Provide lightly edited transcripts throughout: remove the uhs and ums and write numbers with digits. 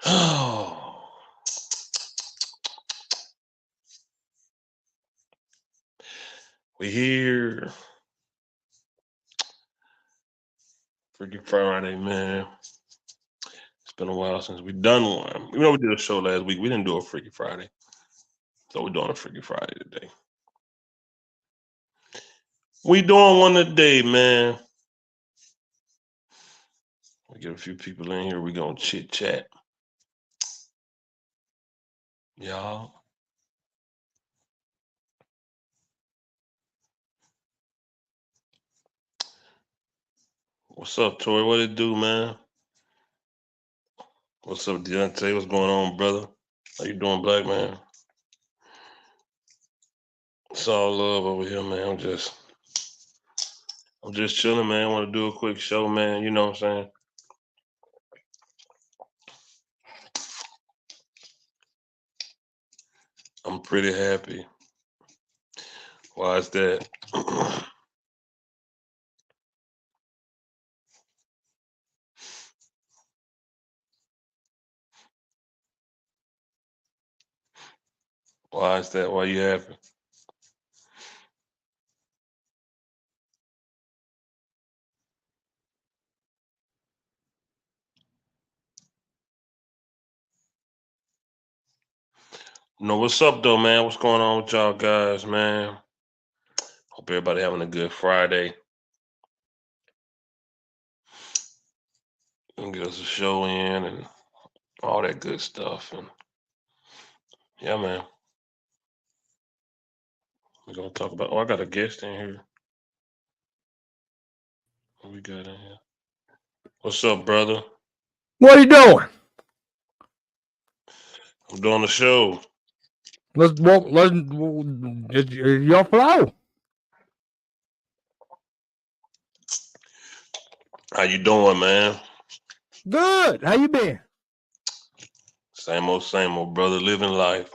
Oh, we here. Freaky Friday, man. It's been a while since we done one. Even though we did a show last week, we didn't do a Freaky Friday. So we're doing a Freaky Friday today. We doing one today, man. We get a few people in here. We gonna chit chat. Y'all. What's up, Tori? What it do, man? What's up, Deontay? What's going on, brother? How you doing, black man? It's all love over here, man. I'm just chilling, man. I want to do a quick show, man. You know what I'm saying? I'm pretty happy. Why is that? Why is that? Why you happy? What's up though, man? What's going on with y'all guys, man? Hope everybody having a good Friday. And get us a show in and all that good stuff. And yeah, man. We're gonna talk about I got a guest in here. What we got in here? What's up, brother? What are you doing? I'm doing the show. Let's walk. It's your flow. How you doing, man? Good. How you been? Same old brother, living life.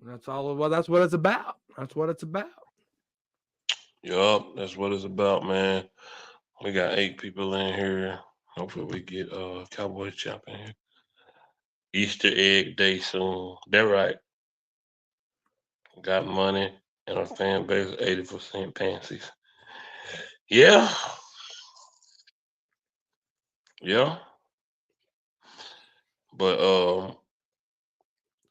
That's all. Well, that's what it's about. That's what it's about. Yup, that's what it's about, man. We got 8 people in here. Hopefully we get Cowboy Champ in here. Easter egg day soon. That right. Got money and a fan base of 80% pansies. Yeah. Yeah. But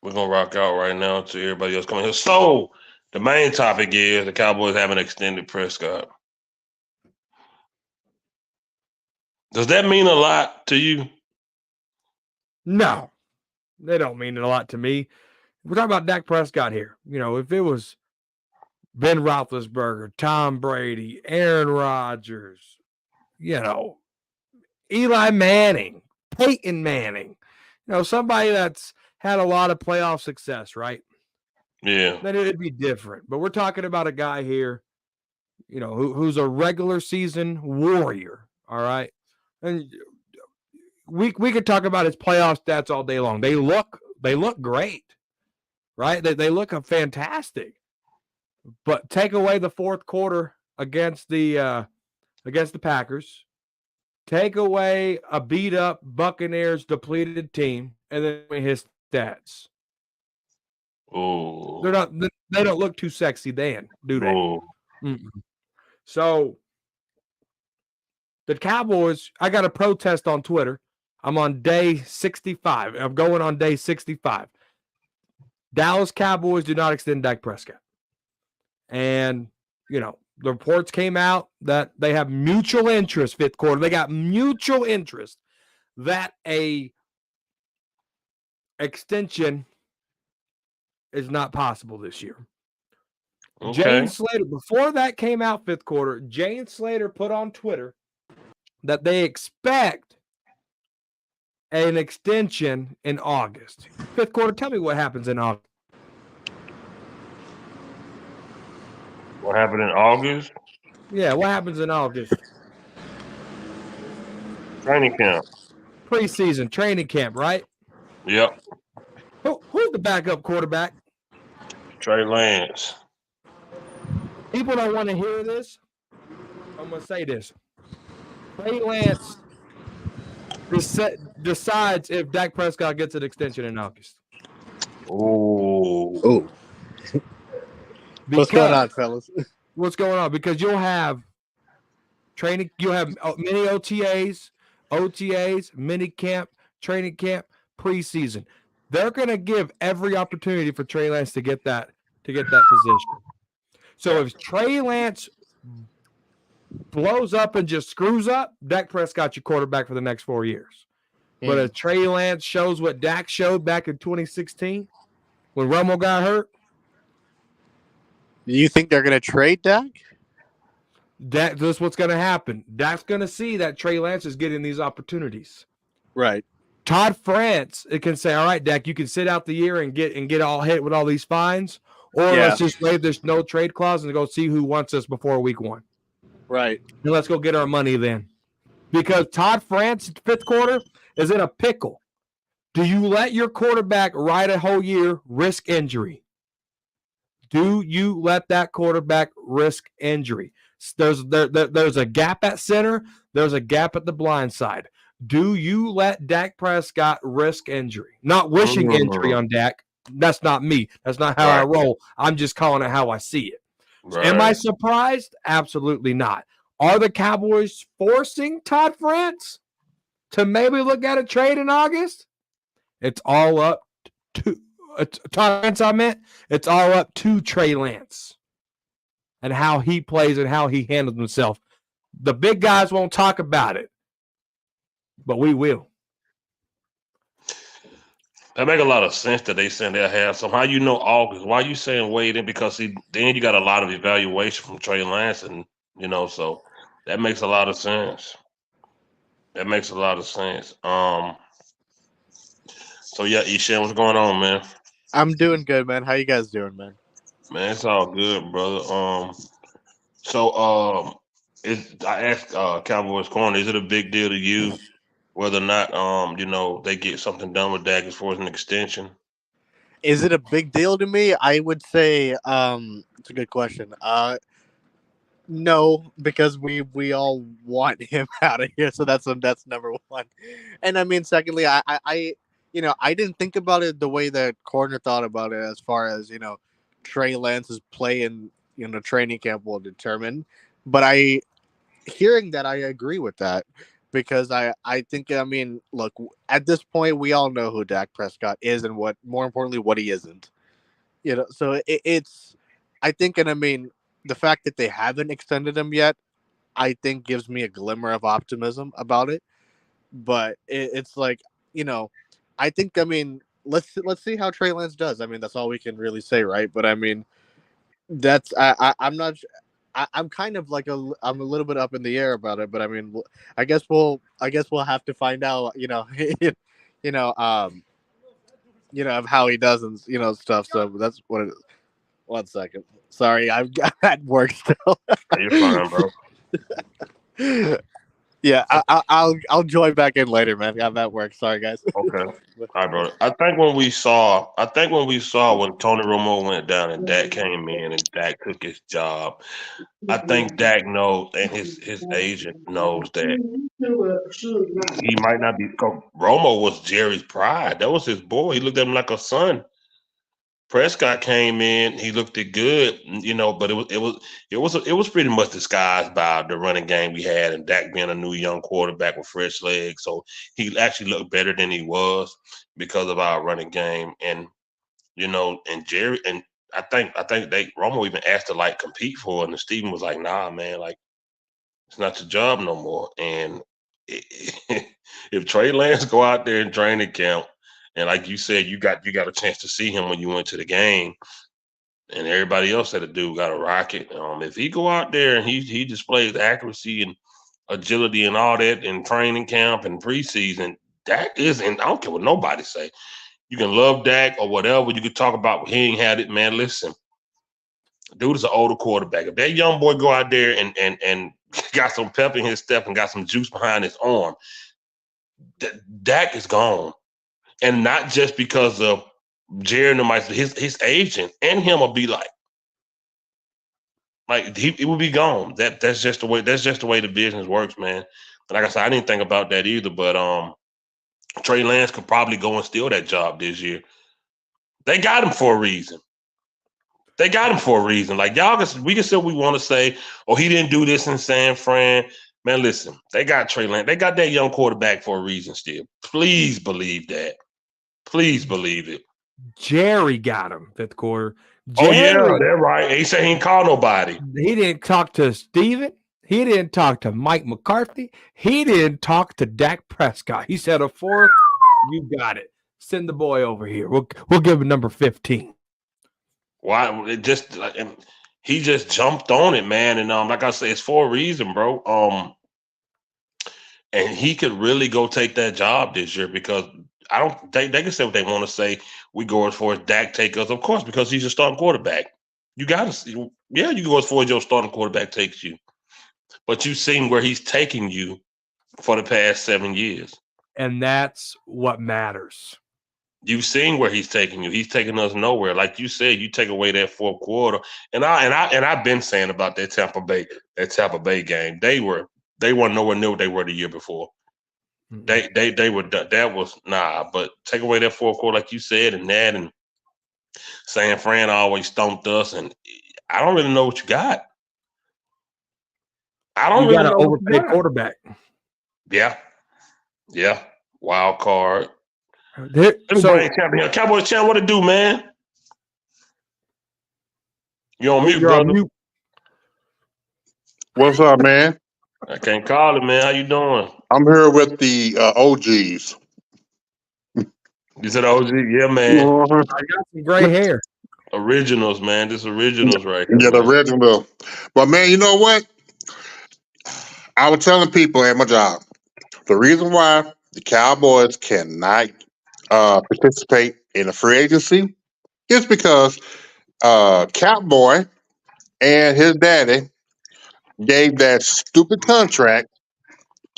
we're gonna rock out right now to everybody else coming here. So the main topic is the Cowboys have an extended Prescott. Does that mean a lot to you? No, they don't mean a lot to me. We're talking about Dak Prescott here. You know, if it was Ben Roethlisberger, Tom Brady, Aaron Rodgers, you know, Eli Manning, Peyton Manning, somebody that's had a lot of playoff success, right? Yeah. Then it'd be different. But we're talking about a guy here, who's a regular season warrior. All right. And we could talk about his playoff stats all day long. They look great, right? They look fantastic. But take away the fourth quarter against the Packers, take away a beat up Buccaneers depleted team, and then his stats. Oh. They don't look too sexy then, do they? Oh. So the Cowboys, I got a protest on Twitter. I'm on day 65. I'm going on day 65. Dallas Cowboys do not extend Dak Prescott. And, the reports came out that they have mutual interest fifth quarter. They got mutual interest that a extension is not possible this year. Okay. Jane Slater, before that came out fifth quarter, Jane Slater put on Twitter that they expect an extension in August. Fifth quarter, tell me what happens in August. What happened in August? Yeah, what happens in August? Training camp. Preseason, training camp, right? Yep. Who's the backup quarterback? Trey Lance. People don't want to hear this. I'm going to say this. Trey Lance decides if Dak Prescott gets an extension in August. Oh, Oh, what's going Because on, fellas? what's going on? Because you'll have training, you'll have mini OTAs, mini camp, training camp, preseason. They're going to give every opportunity for Trey Lance to get that position. So if Trey Lance blows up and just screws up, Dak Prescott's your quarterback for the next 4 years. But if Trey Lance shows what Dak showed back in 2016 when Romo got hurt, You think they're gonna trade Dak? this is what's going to happen. Dak's going to see that Trey Lance is getting these opportunities. Right. Todd France, it can say, all right, Dak, you can sit out the year and get all hit with all these fines, or let's just waive this no trade clause and go see who wants us before week 1. Right. And let's go get our money then. Because Todd France, fifth quarter, is in a pickle. Do you let your quarterback ride a whole year, risk injury? Do you let that quarterback risk injury? There's a gap at center. There's a gap at the blind side. Do you let Dak Prescott risk injury? Not wishing injury on Dak. That's not me. That's not how I roll. I'm just calling it how I see it. right. Am I surprised? Absolutely not. Are the Cowboys forcing Todd France to maybe look at a trade in August? It's all up to Todd France, I meant. It's all up to Trey Lance and how he plays and how he handles himself. The big guys won't talk about it, but we will. That make a lot of sense that they saying they'll have some. How you know August? Why you saying wait in? Because then you got a lot of evaluation from Trey Lance, and so that makes a lot of sense. That makes a lot of sense. So yeah, Eshan, what's going on, man? I'm doing good, man. How you guys doing, man? Man, it's all good, brother. So I asked Cowboys Corner, is it a big deal to you whether or not they get something done with Dak as far as an extension? Is it a big deal to me? I would say it's a good question. No, because we all want him out of here, so that's number one. And I mean, secondly, I didn't think about it the way that Corner thought about it, as far as Trey Lance's play in training camp will determine. But hearing that, I agree with that, because I think, I mean, look, at this point we all know who Dak Prescott is, and what, more importantly, what he isn't. So it's, I think, and I mean, the fact that they haven't extended him yet, I think, gives me a glimmer of optimism about it. But it's like, I think, I mean, let's see how Trey Lance does. I mean, that's all we can really say, right? But I mean, that's I'm not. I'm kind of like I'm a little bit up in the air about it. But I mean, I guess we'll have to find out. You know, um, of how he does, and stuff. So that's what it is. 1 second. Sorry, I'm at work still. You're fine, bro. Yeah, I'll join back in later, man. I'm at work. Sorry, guys. Okay. All right, brother. I think when Tony Romo went down and Dak came in and Dak took his job, I think Dak knows and his agent knows that he might not be. 'Cause Romo was Jerry's pride. That was his boy. He looked at him like a son. Prescott came in, he looked it good, but it was pretty much disguised by the running game we had and Dak being a new young quarterback with fresh legs. So he actually looked better than he was because of our running game. And Jerry and I think they Romo even asked to like compete for it, and Steven was like, nah, man, like it's not your job no more. And if Trey Lance go out there in training camp, and like you said, you got a chance to see him when you went to the game, and everybody else said the dude got a rocket. If he go out there and he displays accuracy and agility and all that in training camp and preseason, Dak is, and I don't care what nobody say. You can love Dak or whatever. You can talk about he ain't had it, man. Listen, dude is an older quarterback. If that young boy go out there and got some pep in his step and got some juice behind his arm, Dak is gone. And not just because of Jerry and his agent and him will be like he it will be gone. That's just the way the business works, man. Like I said, I didn't think about that either, but Trey Lance could probably go and steal that job this year. They got him for a reason. They got him for a reason. Like we can say what we want to say. Oh, he didn't do this in San Fran. Man, listen, they got Trey Lance. They got that young quarterback for a reason still. Please believe that. Please believe it. Jerry got him fifth quarter. Oh yeah, Jerry, they're right. He said he ain't call nobody. he didn't talk to Steven. He didn't talk to Mike McCarthy. He didn't talk to Dak Prescott. He said a fourth, you got it. Send the boy over here. We'll give him number 15. Why? He just jumped on it, man. And like I said, it's for a reason, bro. And he could really go take that job this year because I don't. They can say what they want to say. We go as far as Dak take us, of course, because he's a starting quarterback. You got to, yeah, you go as far as your starting quarterback takes you, but you've seen where he's taking you for the past 7 years. And that's what matters. You've seen where he's taking you. He's taking us nowhere. Like you said, you take away that fourth quarter, and I've been saying about that Tampa Bay game. They weren't nowhere near what they were the year before. They were done. That was but take away that fourth quarter, like you said, and San Fran always stomped us, and I don't really know what you got. I don't really got an know what you overpaid got. quarterback. Yeah. Wild card. So, Cowboys champ, what to do, man? You on mute, you're brother? on mute. What's up, man? I can't call it, man. How you doing? I'm here with the OGs. You said OG? Yeah, man. Uh-huh. I got some gray hair. Originals, man. This originals right here. Yeah, the Man. original. But man, you know what? I was telling people at my job, the reason why the Cowboys cannot participate in a free agency is because Cowboy and his daddy gave that stupid contract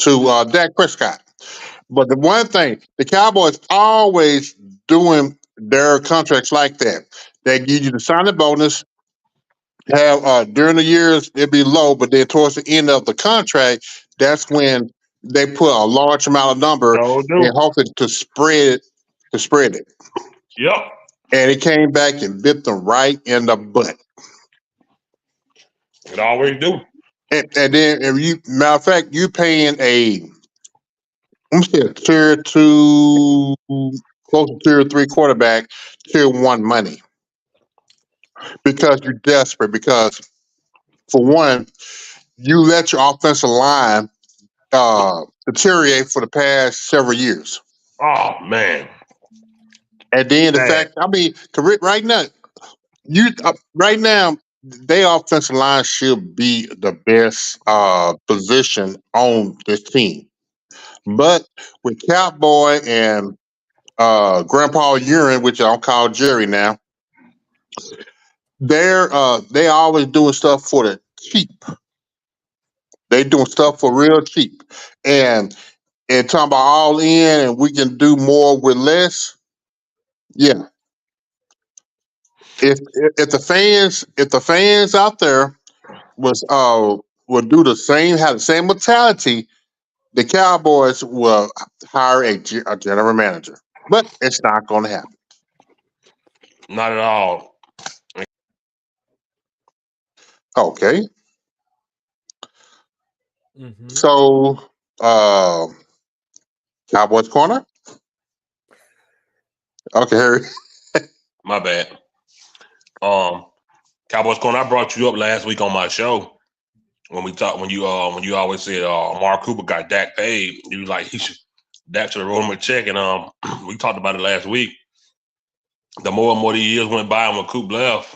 to Dak Prescott. But the one thing, the Cowboys always doing their contracts like that. They give you the signing bonus, have during the years it'd be low, but then towards the end of the contract, that's when they put a large amount of number So and do. hoping to spread it. Yep. And it came back and bit them right in the butt. It always do. And then if you matter of fact, you paying I'm saying tier two, close to tier three quarterback, tier one money. Because you're desperate. Because for one, you let your offensive line deteriorate for the past several years. Oh man. And then the fact, I mean, right now, right now, their offensive line should be the best position on this team. But with Cowboy and Grandpa Urine, which I'll call Jerry now, they always doing stuff for the cheap. They doing stuff for real cheap. And talking about all in and we can do more with less. Yeah. If the fans out there would do the same, have the same mentality, the Cowboys will hire a general manager. But it's not going to happen. Not at all. Okay. Mm-hmm. So Cowboys corner. Okay, Harry. My bad. Cowboys corner. I brought you up last week on my show when we talked when you always said Mark Cooper got Dak paid. You was like Dak should have wrote him a check, and we talked about it last week. The more and more the years went by and when Coop left,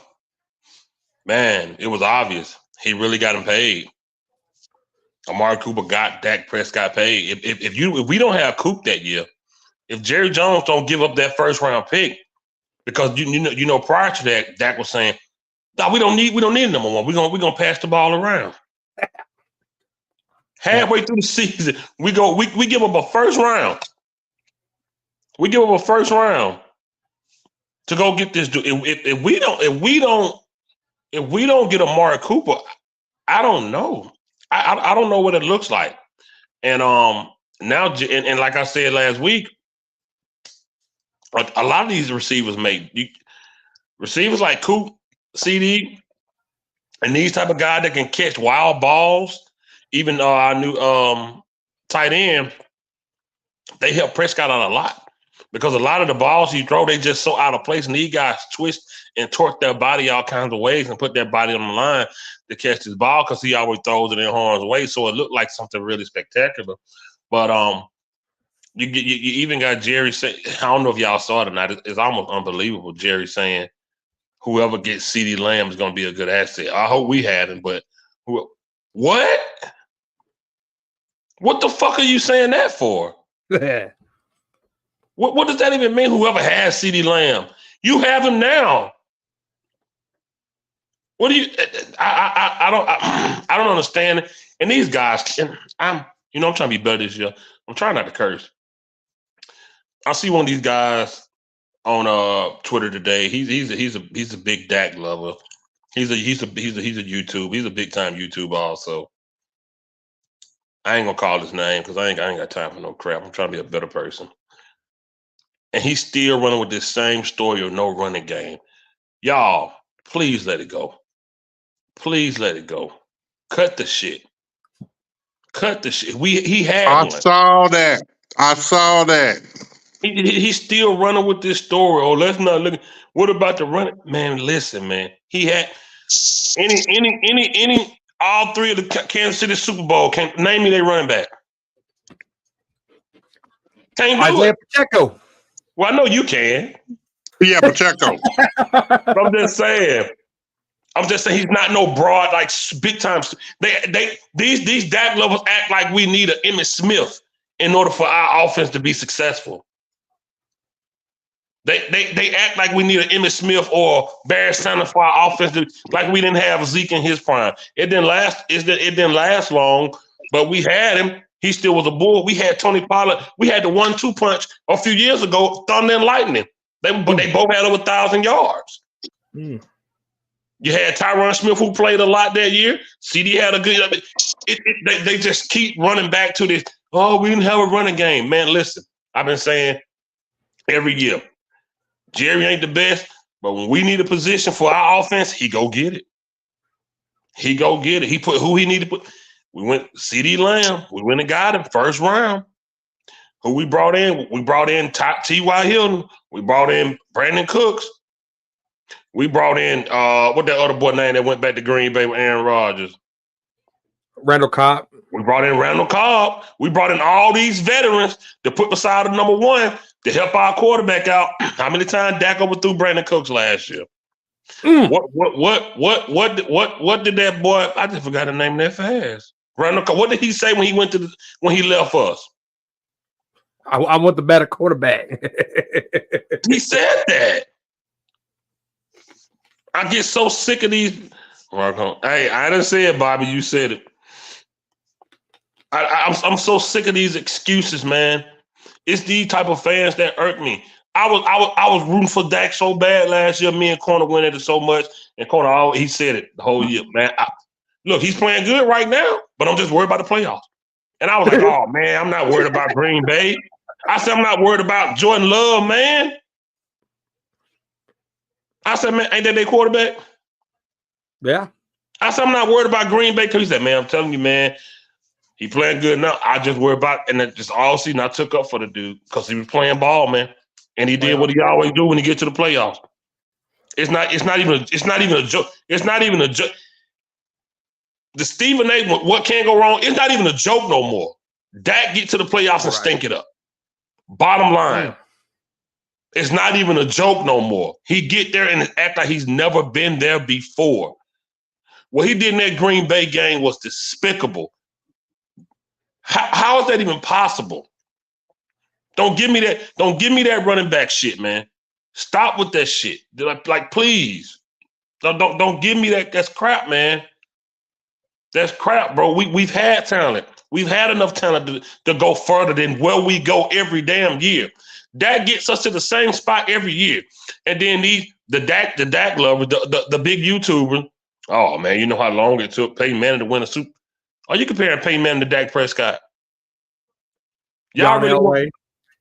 man, it was obvious he really got him paid. Amari Cooper got Dak Prescott paid. If we don't have Coop that year, if Jerry Jones don't give up that first round pick, because you know prior to that, Dak was saying, "No, we don't need number one. We're gonna pass the ball around." Halfway through the season, we give up a first round. We give up a first round to go get this dude. If we don't get Amari Cooper, I don't know. I don't know what it looks like. And now, and like I said last week, a lot of these receivers receivers like Coop, CD, and these type of guys that can catch wild balls. Even our new tight end, they help Prescott out a lot because a lot of the balls he throw, they just so out of place, and these guys twist and torque their body all kinds of ways and put their body on the line to catch this ball because he always throws it in harm's way. So it looked like something really spectacular. But you even got Jerry say, I don't know if y'all saw it or not. It's almost unbelievable. Jerry saying whoever gets CeeDee Lamb is going to be a good asset. I hope we had him, but what? What the fuck are you saying that for? What does that even mean? Whoever has CeeDee Lamb, you have him now. What do you? I don't understand. And these guys, and I'm trying to be better this year. I'm trying not to curse. I see one of these guys on Twitter today. He's a big Dak lover. He's a YouTube. He's a big time YouTuber also. I ain't gonna call his name because I ain't got time for no crap. I'm trying to be a better person. And he's still running with this same story of no running game. Y'all, please let it go. Please let it go. Cut the shit. Cut the shit. He had I one. saw that. He's still running with this story. Oh, let's not look. What about the running? Man, listen, man. He had any all three of the Kansas City Super Bowl. Can name me their running back. Can't do Isaiah it. Pacheco. Well, I know you can. Yeah, Pacheco. But I'm just saying he's not no broad, like big time. These Dak lovers act like we need an Emmitt Smith in order for our offense to be successful. They act like we need an Emmitt Smith or Barry Sanders for our offense, like we didn't have Zeke in his prime. It didn't last. It didn't last long, but we had him. He still was a bull. We had Tony Pollard. We had the 1-2 punch a few years ago, Thunder and Lightning. But they both had over 1,000 yards. Mm. You had Tyron Smith, who played a lot that year. CD had a good. They just keep running back to this. Oh, we didn't have a running game, man. Listen, I've been saying every year, Jerry ain't the best, but when we need a position for our offense, he go get it. He go get it. He put who he needed to put. We went CeeDee Lamb. We went and got him first round. Who we brought in? We brought in T.Y. Hilton. We brought in Brandon Cooks. We brought in what that other boy name that went back to Green Bay with Aaron Rodgers? Randall Cobb. We brought in Randall Cobb. We brought in all these veterans to put beside the number one to help our quarterback out. How many times Dak overthrew Brandon Cooks last year? Mm. What did that boy? I just forgot the name that fast. Randall Cobb. What did he say when he left us? I want the better quarterback. He said that. I get so sick of these. Hey, I didn't say it, Bobby. You said it. I'm so sick of these excuses, man. It's these type of fans that irk me. I was rooting for Dak so bad last year. Me and Corner went at it so much, and Corner he said it the whole year, man. Look, he's playing good right now, but I'm just worried about the playoffs. And I was like, oh man, I'm not worried about Green Bay. I said I'm not worried about Jordan Love, man. I said, man, ain't that their quarterback? Yeah. I said, I'm not worried about Green Bay. Because he said, man, I'm telling you, man, he playing good now. I just worry about, and then just all season I took up for the dude because he was playing ball, man. And he did what he always do when he get to the playoffs. It's not even a joke. It's not even a joke. The Stephen A. What can't go wrong? It's not even a joke no more. Dak get to the playoffs and stink it up. Bottom line. Yeah. It's not even a joke no more. He get there and act like he's never been there before. What he did in that Green Bay game was despicable. How is that even possible? Don't give me that running back shit, man. Stop with that shit. Like please. Don't give me that. That's crap, man. That's crap, bro. We've had talent. We've had enough talent to go further than where we go every damn year. That gets us to the same spot every year. And then the Dak lovers, the big YouTubers. Oh man, you know how long it took Peyton Manning to win a Super. Are you comparing Peyton Manning to Dak Prescott? Y'all John really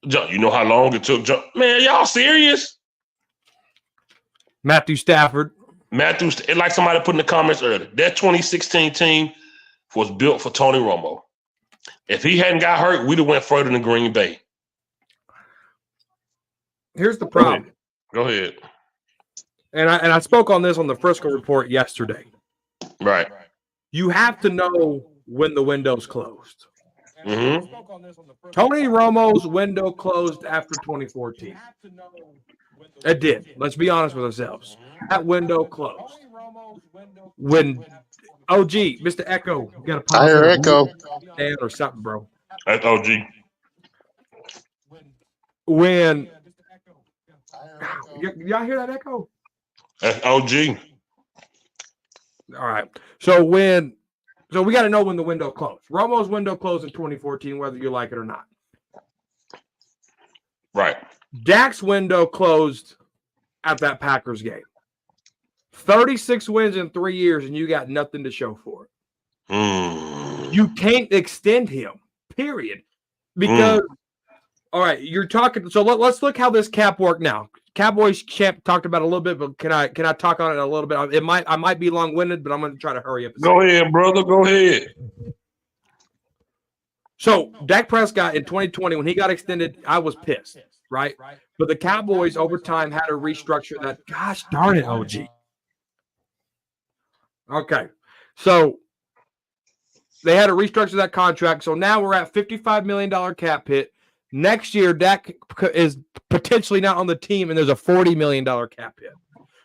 Elway. You know how long it took? Man, y'all serious? Matthew Stafford. Matthews, like somebody put in the comments earlier, that 2016 team was built for Tony Romo. If he hadn't got hurt, we'd have went further than Green Bay. Here's the problem. Go ahead. And I spoke on this on the Frisco Report yesterday. Right. You have to know when the window's closed. Mm-hmm. Tony Romo's window closed after 2014. It did. Let's be honest with ourselves. That window closed. When OG, Mr. Echo, you got to pause I hear there. Echo. Dan or something, bro. That's OG. When y'all hear that echo? That's OG. All right. So we got to know when the window closed. Romo's window closed in 2014, whether you like it or not. Right. Dak's window closed at that Packers game. 36 wins in 3 years, and you got nothing to show for it. You can't extend him, period. Because, all right, you're talking. So let's look how this cap worked now. Cowboys champ talked about it a little bit, but can I talk on it a little bit? I might be long-winded, but I'm going to try to hurry up. Go ahead, brother. Go ahead. So Dak Prescott in 2020, when he got extended, I was pissed, right? But the Cowboys over time had to restructure that. Gosh darn it, OG. Okay, so they had to restructure that contract. So now we're at $55 million cap hit. Next year, Dak is potentially not on the team, and there's a $40 million cap hit.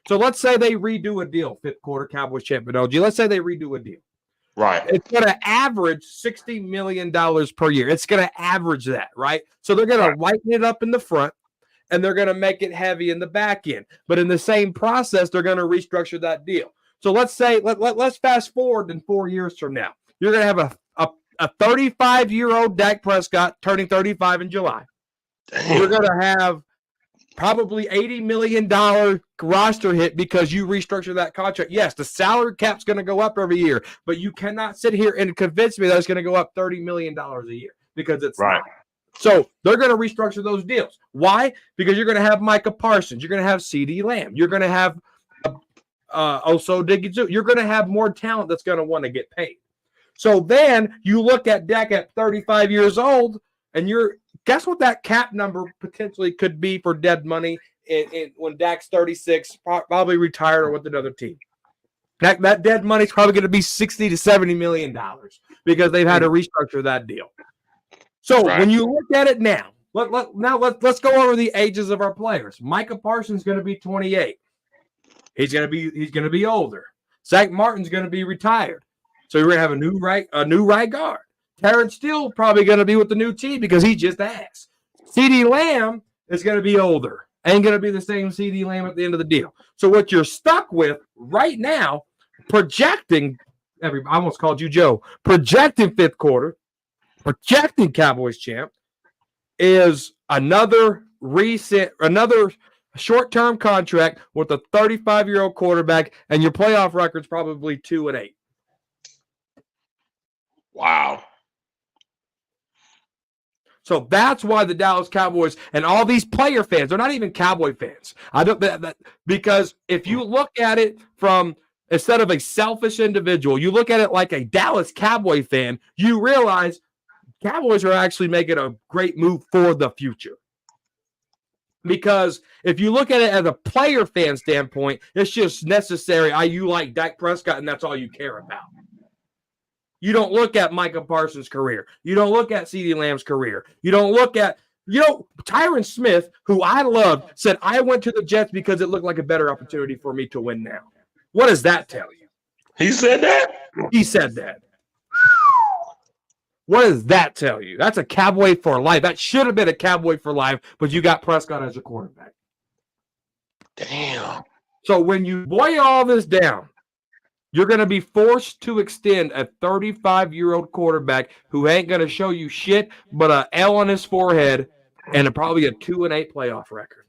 So let's say they redo a deal, fifth quarter Cowboys champion OG. Let's say they redo a deal. Right. It's going to average $60 million per year. It's going to average that, right? So they're going to lighten it up in the front, and they're going to make it heavy in the back end. But in the same process, they're going to restructure that deal. So let's say, let's fast forward in 4 years from now. You're going to have a 35-year-old Dak Prescott turning 35 in July. Damn. You're going to have probably $80 million roster hit because you restructure that contract. Yes, the salary cap's going to go up every year, but you cannot sit here and convince me that it's going to go up $30 million a year because it's right. not. So they're going to restructure those deals. Why? Because you're going to have Micah Parsons. You're going to have CeeDee Lamb. You're going to have Oso Digizoo. You're going to have more talent that's going to want to get paid. So then you look at Dak at 35 years old, and guess what that cap number potentially could be for dead money when Dak's 36, probably retired or with another team. That dead money is probably going to be $60 to $70 million because they've had to restructure that deal. So when you look at it now, let's go over the ages of our players. Micah Parsons is going to be 28. He's going to be older. Zach Martin's going to be retired. So you're going to have a new right guard. Terrence Steele probably going to be with the new team because he just asked. CeeDee Lamb is going to be older. Ain't going to be the same CeeDee Lamb at the end of the deal. So what you're stuck with right now, projecting, I almost called you Joe, projecting fifth quarter, projecting Cowboys champ, is another short-term contract with a 35-year-old quarterback, and your playoff record's probably 2-8. Wow. So that's why the Dallas Cowboys and all these player fans, they're not even Cowboy fans. Because if you look at it from instead of a selfish individual, you look at it like a Dallas Cowboy fan, you realize Cowboys are actually making a great move for the future. Because if you look at it as a player fan standpoint, it's just necessary. You like Dak Prescott, and that's all you care about. You don't look at Micah Parsons' career. You don't look at CeeDee Lamb's career. You don't look at, Tyron Smith, who I love, said, I went to the Jets because it looked like a better opportunity for me to win now. What does that tell you? He said that? He said that. What does that tell you? That's a Cowboy for life. That should have been a Cowboy for life, but you got Prescott as a quarterback. Damn. So when you boil all this down, you're going to be forced to extend a 35-year-old quarterback who ain't going to show you shit but an L on his forehead and probably a 2-8 playoff record.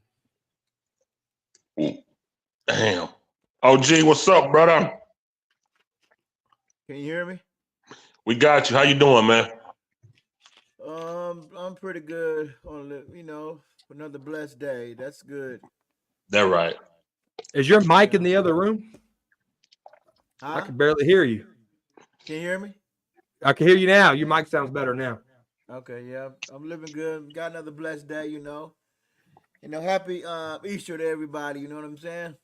Damn. OG, what's up, brother? Can you hear me? We got you. How you doing, man? I'm pretty good on another blessed day. That's good. That right. Is your mic in Yeah. the other room? I Huh? can barely hear you. Can you hear me? I can hear you now. Your mic sounds better now. Okay, yeah. I'm living good. Got another blessed day, happy Easter to everybody, you know what I'm saying?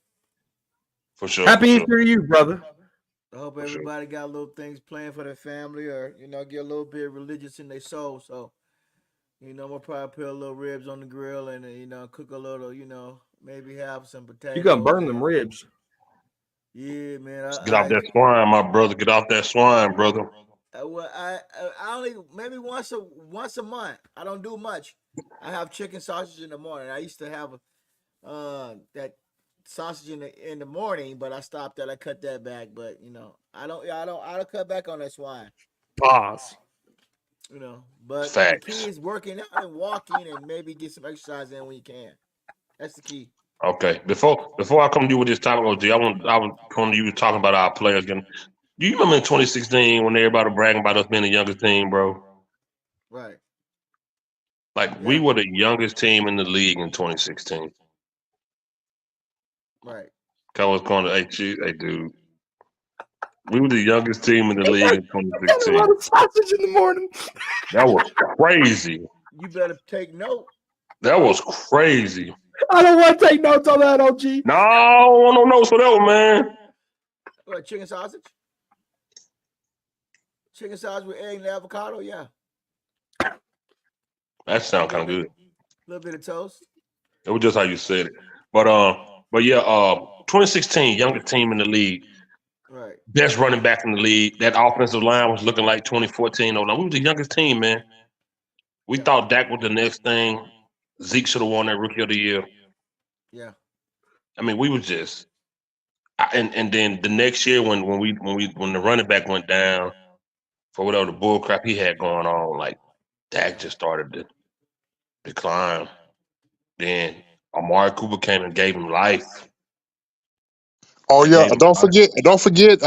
For sure. For Happy sure. Easter to you, brother. I hope For sure. everybody got little things planned for their family or, get a little bit religious in their soul. So, we'll probably put a little ribs on the grill and, cook a little, maybe have some You gonna potatoes burn them and ribs? yeah, man. Get off that swine, my brother. Get off that swine, brother. I only maybe once a month. I don't do much. I have chicken sausage in the morning. I used to have that sausage in the morning, but I stopped that. I cut that back. But I don't cut back on that swine. Pause. But the key Facts. is working out and walking and maybe get some exercise in when you can. That's the key. Okay. Before I come to you with this topic, OG, I was come to you talking about our players again. Do you remember in 2016 when everybody was bragging about us being the youngest team, bro? Right. Like we Yeah. were the youngest team in the league in 2016. Right. I was going to, hey, dude, we were the youngest team in the league in I got a lot 2016. of sausage in the morning. That was crazy. You better take note. That was crazy. I don't want to take notes on that, OG. No, I don't want no notes for that one, man. What, chicken sausage? Chicken sausage with egg and avocado. Yeah. That A sounds little kind of bit, good. little bit of toast. It was just how you said it. But yeah, 2016, youngest team in the league, Right. best running back in the league. That offensive line was looking like 2014. Oh, no, we were the youngest team, man. We Yeah. thought Dak was the next thing. Zeke should have won that Rookie of the Year. Yeah. I mean, we was just, and then the next year when the running back went down for whatever the bull crap he had going on, like Dak just started to decline. Then Amari Cooper came and gave him life. Oh yeah, Gave him don't life. forget, don't forget.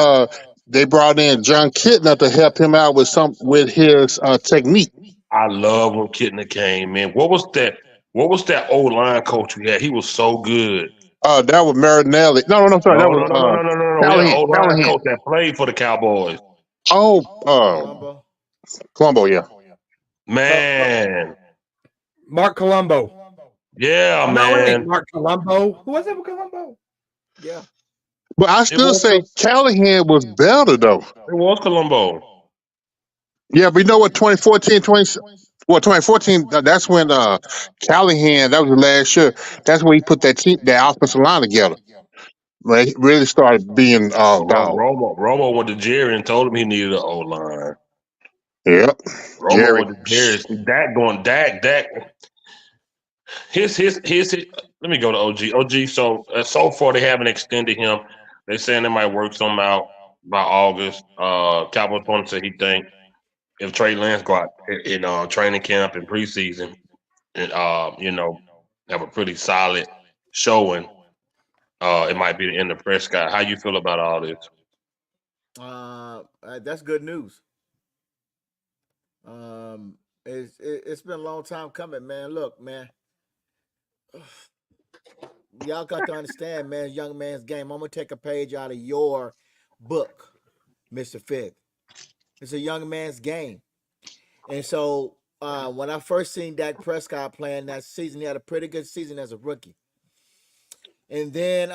They brought in John Kitna to help him out with his technique. I love when Kitna came, man. What was that? What was that old line coach we had? He was so good. That was Marinelli. No, no, sorry, that No, was no, no, no, no, no, no, no. We had an Callahan. old line Callahan. coach that played for the Cowboys. Oh, Colombo. Colombo. Yeah. Man, Mark Colombo. yeah, No, it ain't man. Mark Colombo. Who was that with Colombo? Yeah. But I It still was say Callahan was better though. it was Colombo. Yeah, but you know what? 2014, 2014. That's when Callahan. That was the last year. That's when he put that offensive line together. When he really started being dog. Romo went to Jerry and told him he needed an O line. Yep. Romo Jerry. went to Jerry. See, Dak. His. Let me go to OG. OG. So far they haven't extended him. They're saying they might work something out by August. Cowboys want to say he think if Trey Lance go out in training camp and preseason and have a pretty solid showing, it might be the end of Prescott. How you feel about all this? That's good news. It's been a long time coming, man. Look, man, y'all got to understand, man. Young man's game. I'm gonna take a page out of your book, Mister Fifth. It's a young man's game, and so when I first seen Dak Prescott playing that season, he had a pretty good season as a rookie. And then,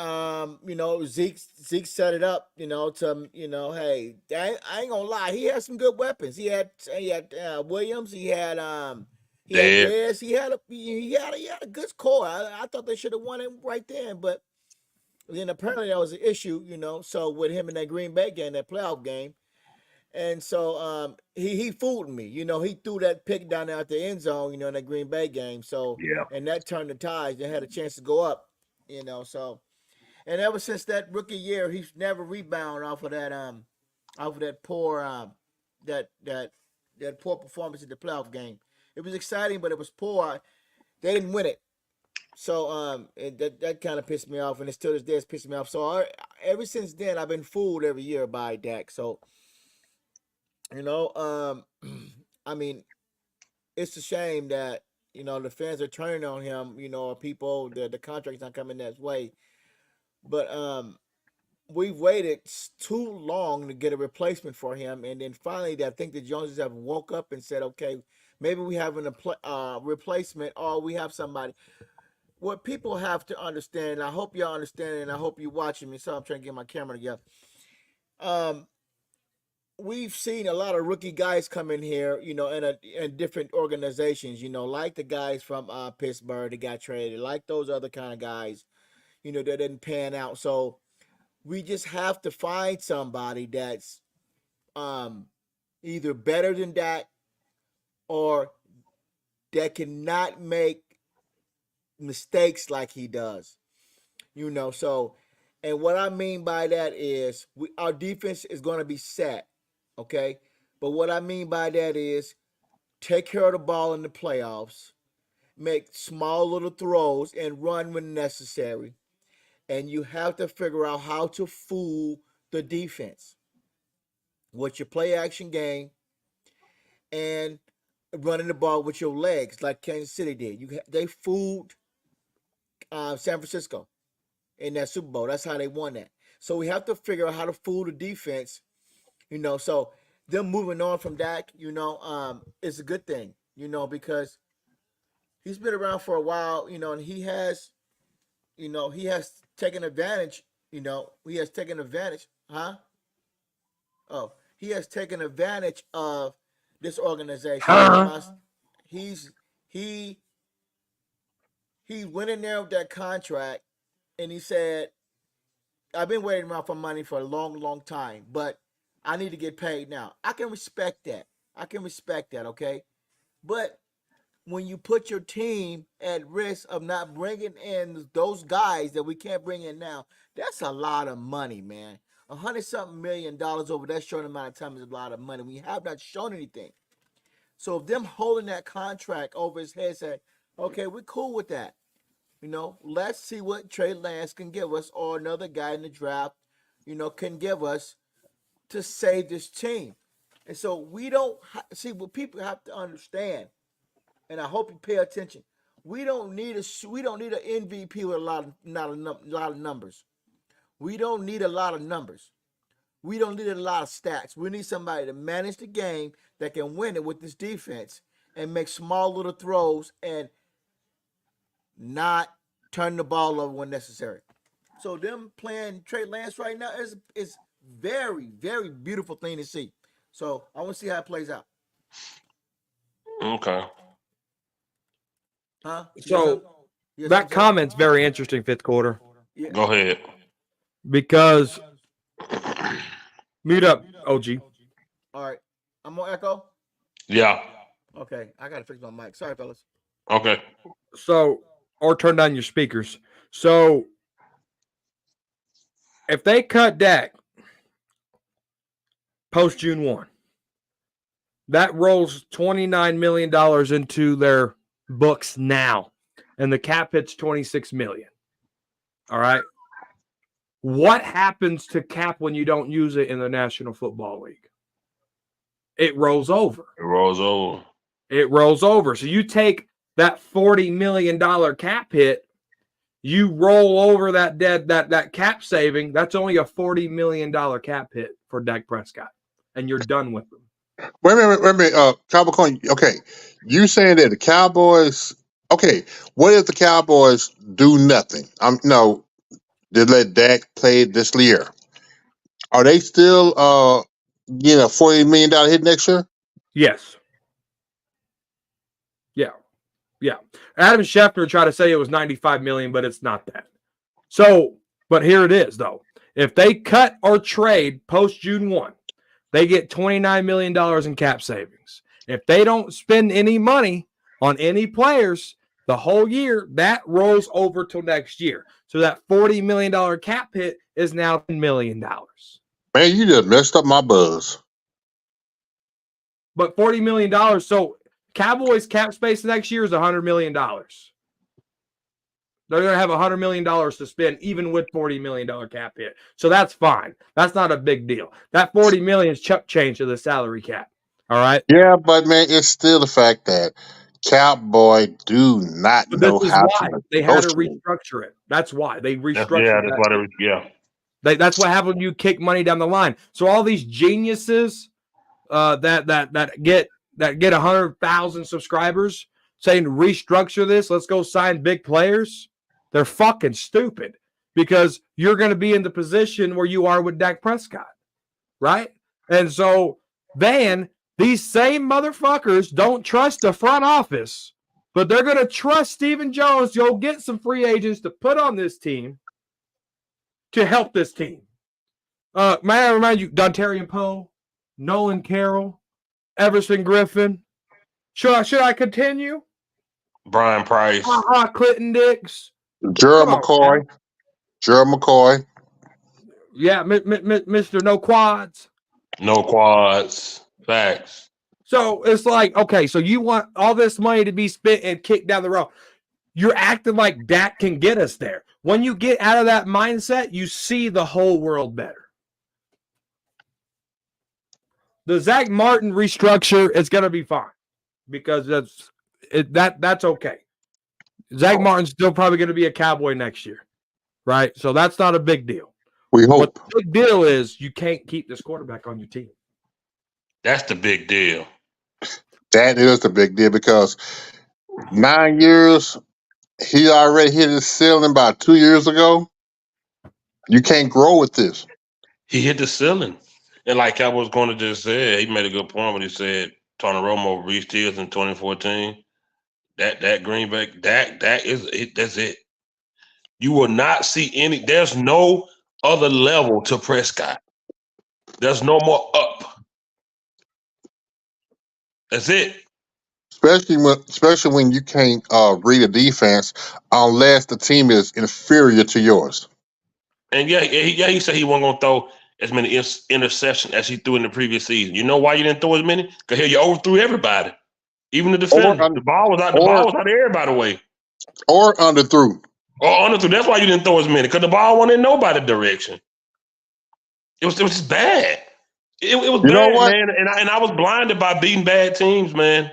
Zeke set it up, hey, I ain't gonna lie, he had some good weapons. He had Williams, he had Dead. Dez, he had a good score. I thought they should have won it right then, but then apparently that was an issue, So with him in that Green Bay game, that playoff game, and so he fooled me, He threw that pick down there at the end zone, in that Green Bay game. So Yeah. and that turned the tides. They had a chance to go up, So and ever since that rookie year, he's never rebounded off of that poor that poor performance in the playoff game. It was exciting, but it was poor. They didn't win it. So that kind of pissed me off, and it still this day it's pissed me off. So ever since then, I've been fooled every year by Dak. So you know, I mean, it's a shame that the fans are turning on him. Or people the contract's not coming that way. But we've waited too long to get a replacement for him, and then finally, I think the Joneses have woke up and said, okay, maybe we have a replacement, or we have somebody. What people have to understand, and I hope y'all understand, and I hope you're watching me. So I'm trying to get my camera together. Um, we've seen a lot of rookie guys come in here, in different organizations, like the guys from Pittsburgh that got traded, like those other kind of guys, that didn't pan out. So we just have to find somebody that's um either better than that or that cannot make mistakes like he does. So and what I mean by that is our defense is going to be set, okay? But what I mean by that is take care of the ball in the playoffs, make small little throws and run when necessary. And you have to figure out how to fool the defense with your play action game and running the ball with your legs, like Kansas City did. They fooled San Francisco in that Super Bowl. That's how they won that. So we have to figure out how to fool the defense. So them moving on from Dak, is a good thing. Because he's been around for a while. And he has taken advantage. He has taken advantage, huh? Oh, he has taken advantage of this organization. He's he he went in there with that contract and he said, I've been waiting around for money for a long, long time, but I need to get paid now. I can respect that. Okay? But when you put your team at risk of not bringing in those guys that we can't bring in now, that's a lot of money, man. $100-something million over that short amount of time is a lot of money. We have not shown anything. So if them holding that contract over his head said, okay, we're cool with that. Let's see what Trey Lance can give us or another guy in the draft, can give us to save this team. And so we don't see what people have to understand. And I hope you pay attention. We don't need an MVP with a lot of numbers. We don't need a lot of numbers. We don't need a lot of stats. We need somebody to manage the game that can win it with this defense and make small little throws and not turn the ball over when necessary. So them playing Trey Lance right now is very, very beautiful thing to see. So I want to see how it plays out. Okay. Huh? So that comment's very interesting, fifth quarter. Yeah. Go ahead. Because mute up, OG. All right. I'm on echo. Yeah. Okay. I gotta fix my mic. Sorry, fellas. Okay. So, or turn down your speakers. So, if they cut Dak post June 1, that rolls $29 million into their books now. And the cap hit's $26 million. All right. What happens to cap when you don't use it in the National Football League? It rolls over. It rolls over. So you take that $40 million cap hit, you roll over that cap saving. That's only a $40 million cap hit for Dak Prescott, and you're done with them. Wait a minute, Cowboy Coin. Okay, you saying that the Cowboys? Okay, what if the Cowboys do nothing? No, they let Dak play this year. Are they still getting a $40 million hit next year? Yes. Yeah. Adam Schefter tried to say it was $95 million, but it's not that. So, but here it is, though. If they cut or trade post June 1, they get $29 million in cap savings. If they don't spend any money on any players the whole year, that rolls over till next year. So that $40 million cap hit is now $10 million. Man, you just messed up my buzz. But $40 million, so Cowboys cap space next year is $100 million. They're going to have $100 million to spend even with $40 million cap hit. So that's fine. That's not a big deal. That $40 million is chuck change to the salary cap. All right. Yeah, but man, it's still the fact that Cowboy do not But this know is how to why they had to negotiate. restructure it. That's why they That's restructured that's that. why they was, yeah. That's what happens when you kick money down the line. So all these geniuses that get 100,000 subscribers saying restructure this, let's go sign big players. They're fucking stupid because you're going to be in the position where you are with Dak Prescott, right? And so then these same motherfuckers don't trust the front office, but they're going to trust Stephen Jones to go get some free agents to put on this team to help this team. May I remind you, Dontarian Poe, Nolan Carroll, Everson Griffin. Should I continue? Brian Price, Clinton Dix. Gerald Come on, man. McCoy, Gerald McCoy. Yeah, Mr. No Quads. no quads, facts. So it's like, okay, so you want all this money to be spent and kicked down the road. You're acting like Dak can get us there. When you get out of that mindset, you see the whole world better. The Zach Martin restructure is going to be fine because that's okay. Zach Martin's still probably going to be a Cowboy next year, right? So that's not a big deal. We What hope. the big deal is you can't keep this quarterback on your team. That's the big deal. That is the big deal because 9 years, he already hit his ceiling about 2 years ago. You can't grow with this. He hit the ceiling. And like I was going to just say, he made a good point when he said Tony Romo reached his in 2014. That Green Bay, that is it. That's it. You will not see any. There's no other level to Prescott. There's no more up. That's it. Especially when you can't read a defense unless the team is inferior to yours. And he said he wasn't gonna throw as many interceptions as he threw in the previous season. You know why you didn't throw as many? Because he overthrew everybody, even the defender. The ball was out. The ball was out of everybody's way. Or underthrew. Or underthrew. That's why you didn't throw as many, because the ball wasn't in nobody's direction. It was just bad. It was bad, man. And I was blinded by beating bad teams, man.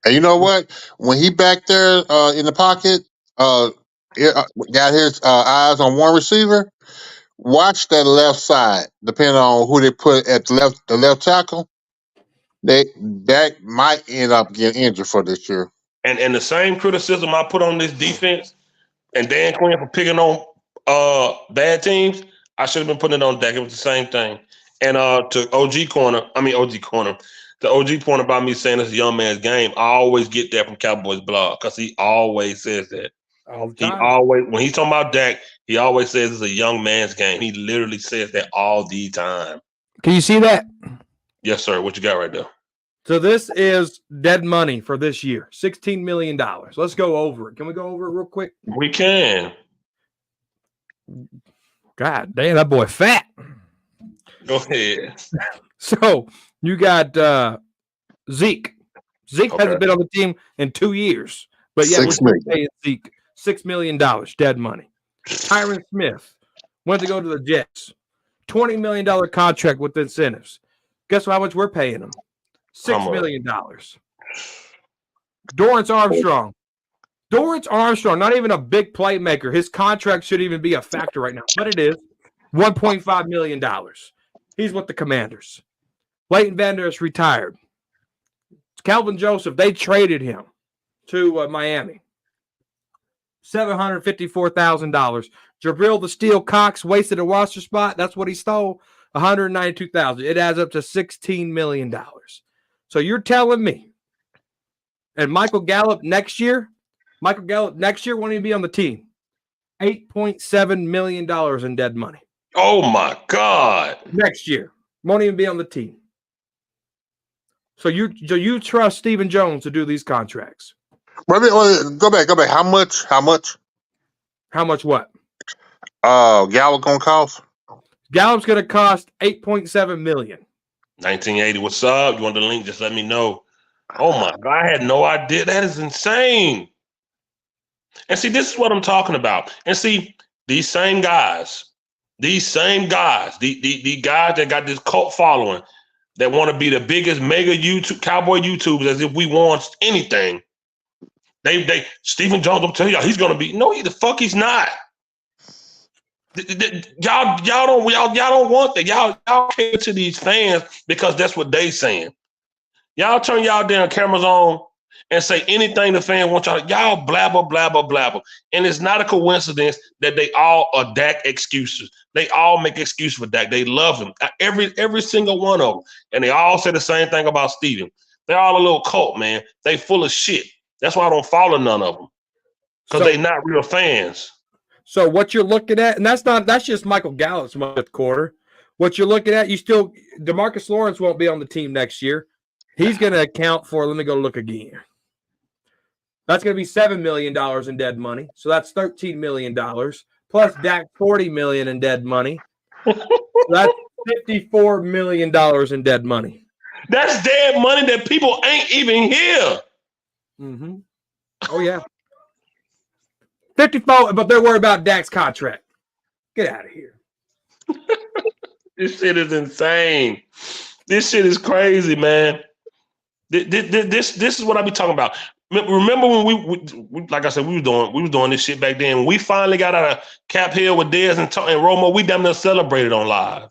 And you know what? When he back there in the pocket, got his eyes on one receiver. Watch that left side. Depending on who they put at the left tackle, that might end up getting injured for this year. And the same criticism I put on this defense and Dan Quinn for picking on bad teams, I should have been putting it on Dak. It was the same thing. And to OG corner, the OG point about me saying it's a young man's game, I always get that from Cowboys blog because he always says that. All the He time. always, when he's talking about Dak, he always says it's a young man's game. He literally says that all the time. Can you see that? Yes, sir. What you got right there? So this is dead money for this year, $16 million. Let's go over it. Can we go over it real quick? We can. God damn, that boy fat. Go ahead. So you got Zeke. Zeke hasn't been on the team in 2 years, but yeah, we're paying Zeke $6 million dead money. Tyron Smith went to go to the Jets. $20 million contract with incentives. Guess how much we're paying him? $6 million. Dorrance Armstrong. Dorrance Armstrong, not even a big playmaker. His contract shouldn't even be a factor right now, but it is. $1.5 million. He's with the Commanders. Leighton Vander is retired. Calvin Joseph, they traded him to Miami. $754,000. Jabril the Steel Cox wasted a roster spot. That's what he stole. $192,000. It adds up to $16 million. So you're telling me, and Michael Gallup next year won't even be on the team. $8.7 million in dead money. Oh my God. Next year. Won't even be on the team. So you trust Stephen Jones to do these contracts? Wait, go back. How much? How much what? Gallup gonna cost? Gallup's gonna cost $8.7 million. 1980. What's up? You want the link? Just let me know. Oh my God, I had no idea. That is insane. And see, this is what I'm talking about. And see, these guys, the guys that got this cult following, that want to be the biggest mega YouTube cowboy YouTubers as if we want anything. They Stephen Jones will tell y'all he's gonna be no, he's not. Y'all don't want that. Y'all care to these fans because that's what they saying. Y'all turn y'all damn cameras on and say anything the fans want y'all blabber, blabber, blabber. And it's not a coincidence that they all are Dak excuses. They all make excuses for Dak. They love him. Every single one of them. And they all say the same thing about Steven. They're all a little cult, man. They full of shit. That's why I don't follow none of them. Because they not real fans. So what you're looking at, and that's just Michael Gallup's fifth quarter. What you're looking at, DeMarcus Lawrence won't be on the team next year. He's going to account for, let me go look again. That's going to be $7 million in dead money. So that's $13 million. Plus Dak $40 million in dead money. So that's $54 million in dead money. That's dead money that people ain't even here. Mm-hmm. Oh, yeah. 54, but they're worried about Dak's contract. Get out of here. This shit is insane. This shit is crazy, man. This is what I be talking about. Remember when we like I said, we was doing this shit back then. When we finally got out of Cap Hill with Dez and Romo, we damn near celebrated on live.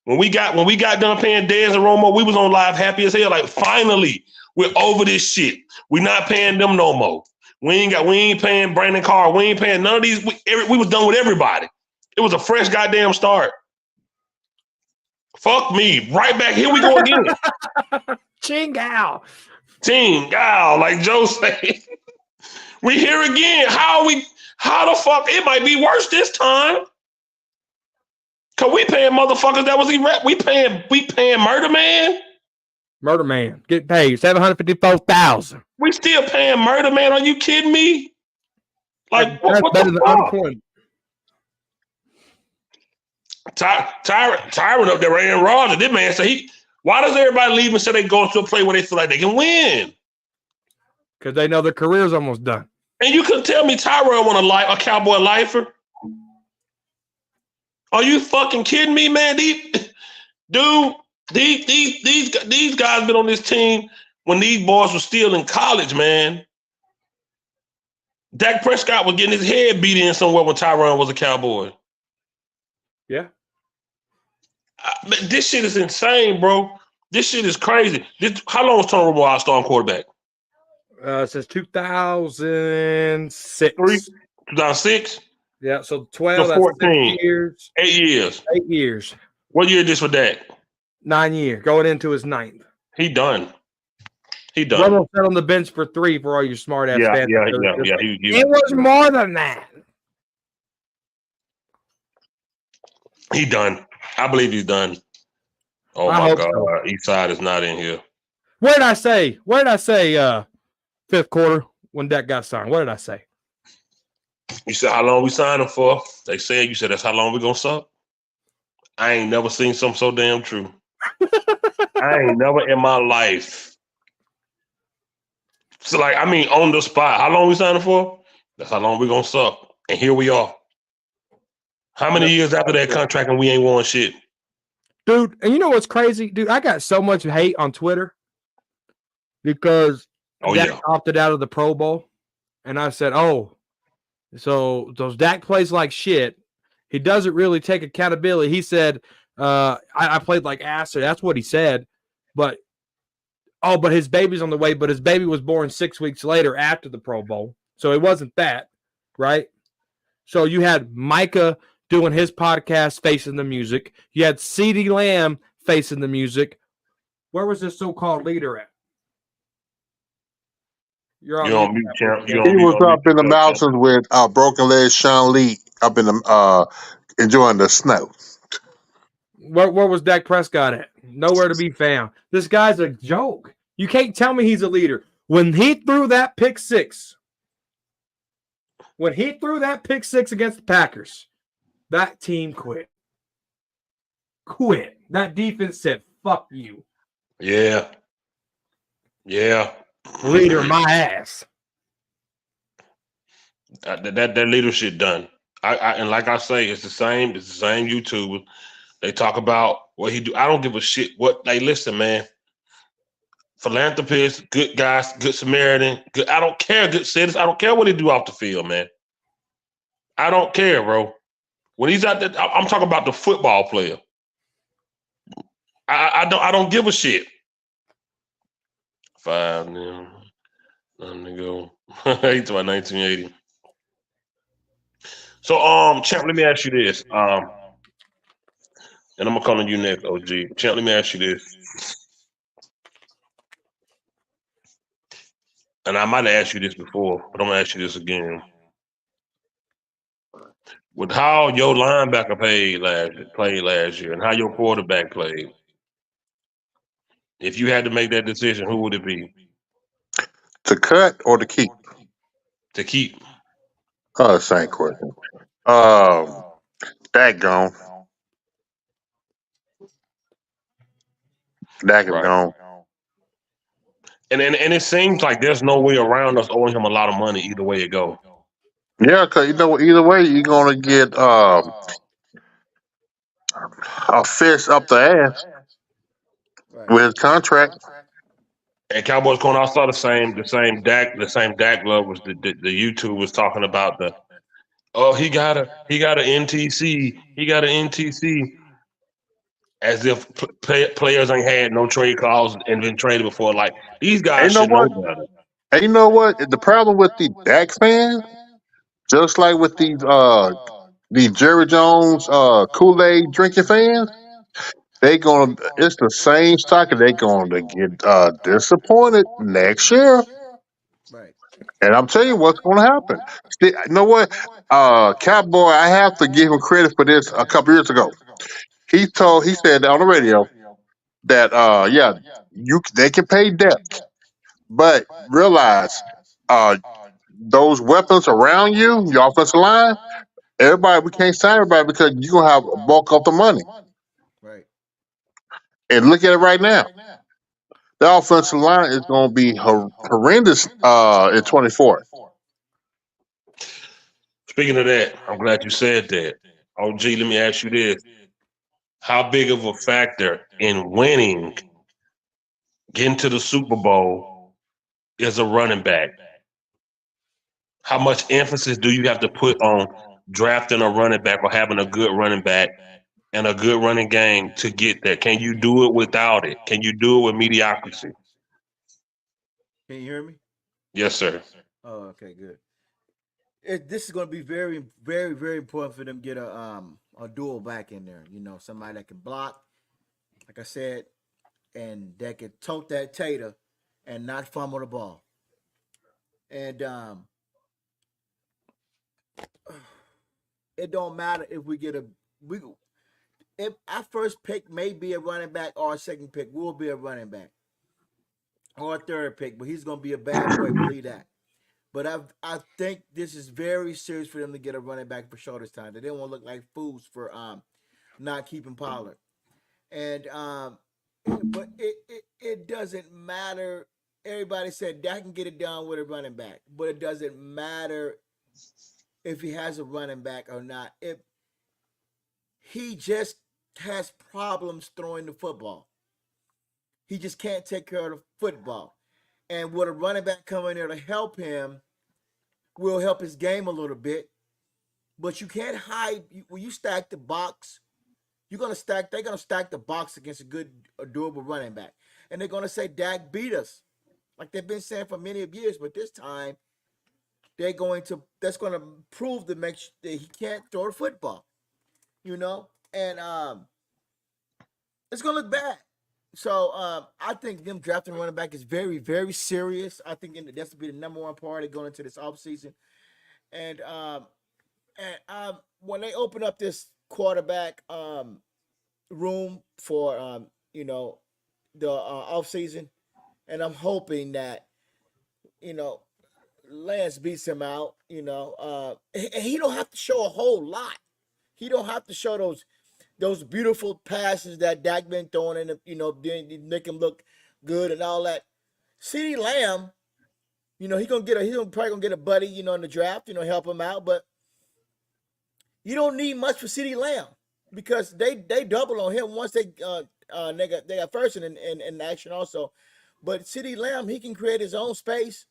When we got done paying Dez and Romo, we was on live happy as hell. Like finally, we're over this shit. We not paying them no more. We ain't paying Brandon Carr. We ain't paying none of these. We was done with everybody. It was a fresh goddamn start. Fuck me. Right back here we go again. Ching-ow. Ching-ow, like Joe said. We here again. How the fuck? It might be worse this time. Cause we paying motherfuckers that was erect. We paying Murder Man. Murder Man. Get paid $754,000. We still paying Murder Man. Are you kidding me? Like that's what better the than fuck? unemployment. Tyron up there, Aaron Rodgers. This man say why does everybody leave and say they go to a play where they feel like they can win? Because they know their career's almost done. And you couldn't tell me Tyrell want a cowboy lifer. Are you fucking kidding me, man? These guys been on this team when these boys were still in college, man. Dak Prescott was getting his head beat in somewhere when Tyron was a Cowboy. Yeah. This shit is insane, bro. This shit is crazy. How long was Tony Romo our starting quarterback? Since 2006. 2006? Yeah, so 12, so that's 14. 6 years. 8 years. 8 years. What year is this for Dak? 9 years, going into his 9th. He done. Romo sat on the bench for 3 for all your smart ass fans. Yeah. It was more than that. He done. I believe he's done. Oh my God. So. Eastside is not in here. What did I say? Fifth quarter when Dak got signed? What did I say? You said how long we signed him for? They said you said that's how long we gonna suck. I ain't never seen something so damn true. I ain't never in my life. So on the spot. How long we signed him for? That's how long we gonna suck. And here we are. How many years after that contract and we ain't won shit? Dude, and you know what's crazy? Dude, I got so much hate on Twitter because Dak opted out of the Pro Bowl. And I said, so those Dak plays like shit. He doesn't really take accountability. He said, I played like ass. That's what he said. But his baby's on the way. But his baby was born 6 weeks later after the Pro Bowl. So it wasn't that, right? So you had Micah doing his podcast facing the music. You had CeeDee Lamb facing the music. Where was this so-called leader at? You're on mute, champ. He was up in the mountains with broken leg Sean Lee up in the enjoying the snow. Where was Dak Prescott at? Nowhere to be found. This guy's a joke. You can't tell me he's a leader. When he threw that pick six against the Packers, that team quit. That defense said, fuck you. Yeah. Leader, my ass. That leadership done. And like I say, it's the same YouTubers. They talk about what he do. I don't give a shit what. Like, listen, man. Philanthropist, good guys, good Samaritan. Good. I don't care. Good citizen. I don't care what he do off the field, man. I don't care, bro. When he's out there, I'm talking about the football player. I don't give a shit. 5 now. Nothing to go. He's about 1980. So Champ, let me ask you this. And I'm gonna come to you next, OG. Champ, let me ask you this. And I might have asked you this before, but I'm gonna ask you this again. With how your linebacker played last year and how your quarterback played, if you had to make that decision, who would it be? To cut or to keep? To keep. Oh, same question. Um, Dak gone. Dak is Right. gone. And it seems like there's no way around us owing him a lot of money either way it go. Yeah, cause you know either way you're gonna get a fist up the ass Right. with his contract. And Cowboys corner, I saw the same Dak love was the YouTube was talking about the he got an NTC, he got an NTC, as if players ain't had no trade clause and been traded before. Like, these And guys you know should know what? better. And you know what? The problem with the Dak fans, just like with these Jerry Jones Kool Aid drinking fans, they gonna it's the same stock and they gonna get disappointed next year. Right. And I'm telling you what's gonna happen. See, you know what? Cowboy, I have to give him credit for this. A couple years ago, he said on the radio that yeah, they can pay debt, but realize those weapons around you, your offensive line, everybody, we can't sign everybody because you're gonna have a bulk of the money. Right. And look at it right now. The offensive line is gonna be horrendous in 24. Speaking of that, I'm glad you said that. OG, let me ask you this. How big of a factor in winning, getting to the Super Bowl, is a running back? How much emphasis do you have to put on drafting a running back or having a good running back and a good running game to get there? Can you do it without it? Can you do it with mediocrity? Can you hear me? Yes, sir. Oh, okay, good. This is going to be very, very, very important for them to get a dual back in there. You know, somebody that can block, like I said, and that can tote that tater and not fumble the ball. And it don't matter if we get a we if our first pick may be a running back or our second pick will be a running back or a third pick, but he's going to be a bad boy. Believe that. But I think this is very serious for them to get a running back for sure this time. They didn't want to look like fools for not keeping Pollard. And it doesn't matter. Everybody said that can get it done with a running back, but it doesn't matter if he has a running back or not. If he just has problems throwing the football, he just can't take care of the football. And with a running back coming there to help him, will help his game a little bit. But you can't hide when you stack the box. You're gonna stack. They're gonna stack the box against a good, a durable running back, and they're gonna say Dak beat us, like they've been saying for many of years. But this time, they're going to. That's going to prove to make sure that he can't throw the football. You know, and it's gonna look bad. So I think them drafting running back is very, very serious. I think that's to be the number one priority going into this offseason. And when they open up this quarterback room for the off season, and I'm hoping that you know Lance beats him out. And he don't have to show a whole lot. He don't have to show those beautiful passes that Dak been throwing in. Then make him look good and all that. CeeDee Lamb, he's probably gonna get a buddy, in the draft, help him out, but you don't need much for CeeDee Lamb. because they double on him once they got first in action also. But CeeDee Lamb, he can create his own space,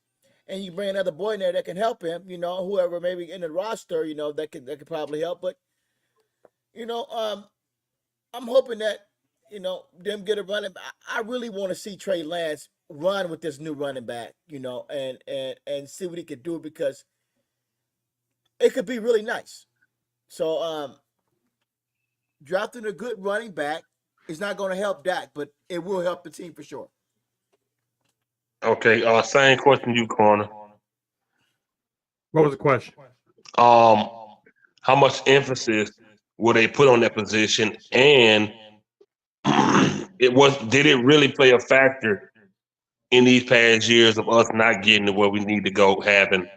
and you bring another boy in there that can help him. Whoever maybe in the roster, that could probably help. But you know, I'm hoping that them get a running back. I really want to see Trey Lance run with this new running back, and see what he could do because it could be really nice. So drafting a good running back is not going to help Dak, but it will help the team for sure. Okay. Same question you, corner. What was the question? Um, how much emphasis will they put on that position, and did it really play a factor in these past years of us not getting to where we need to go, having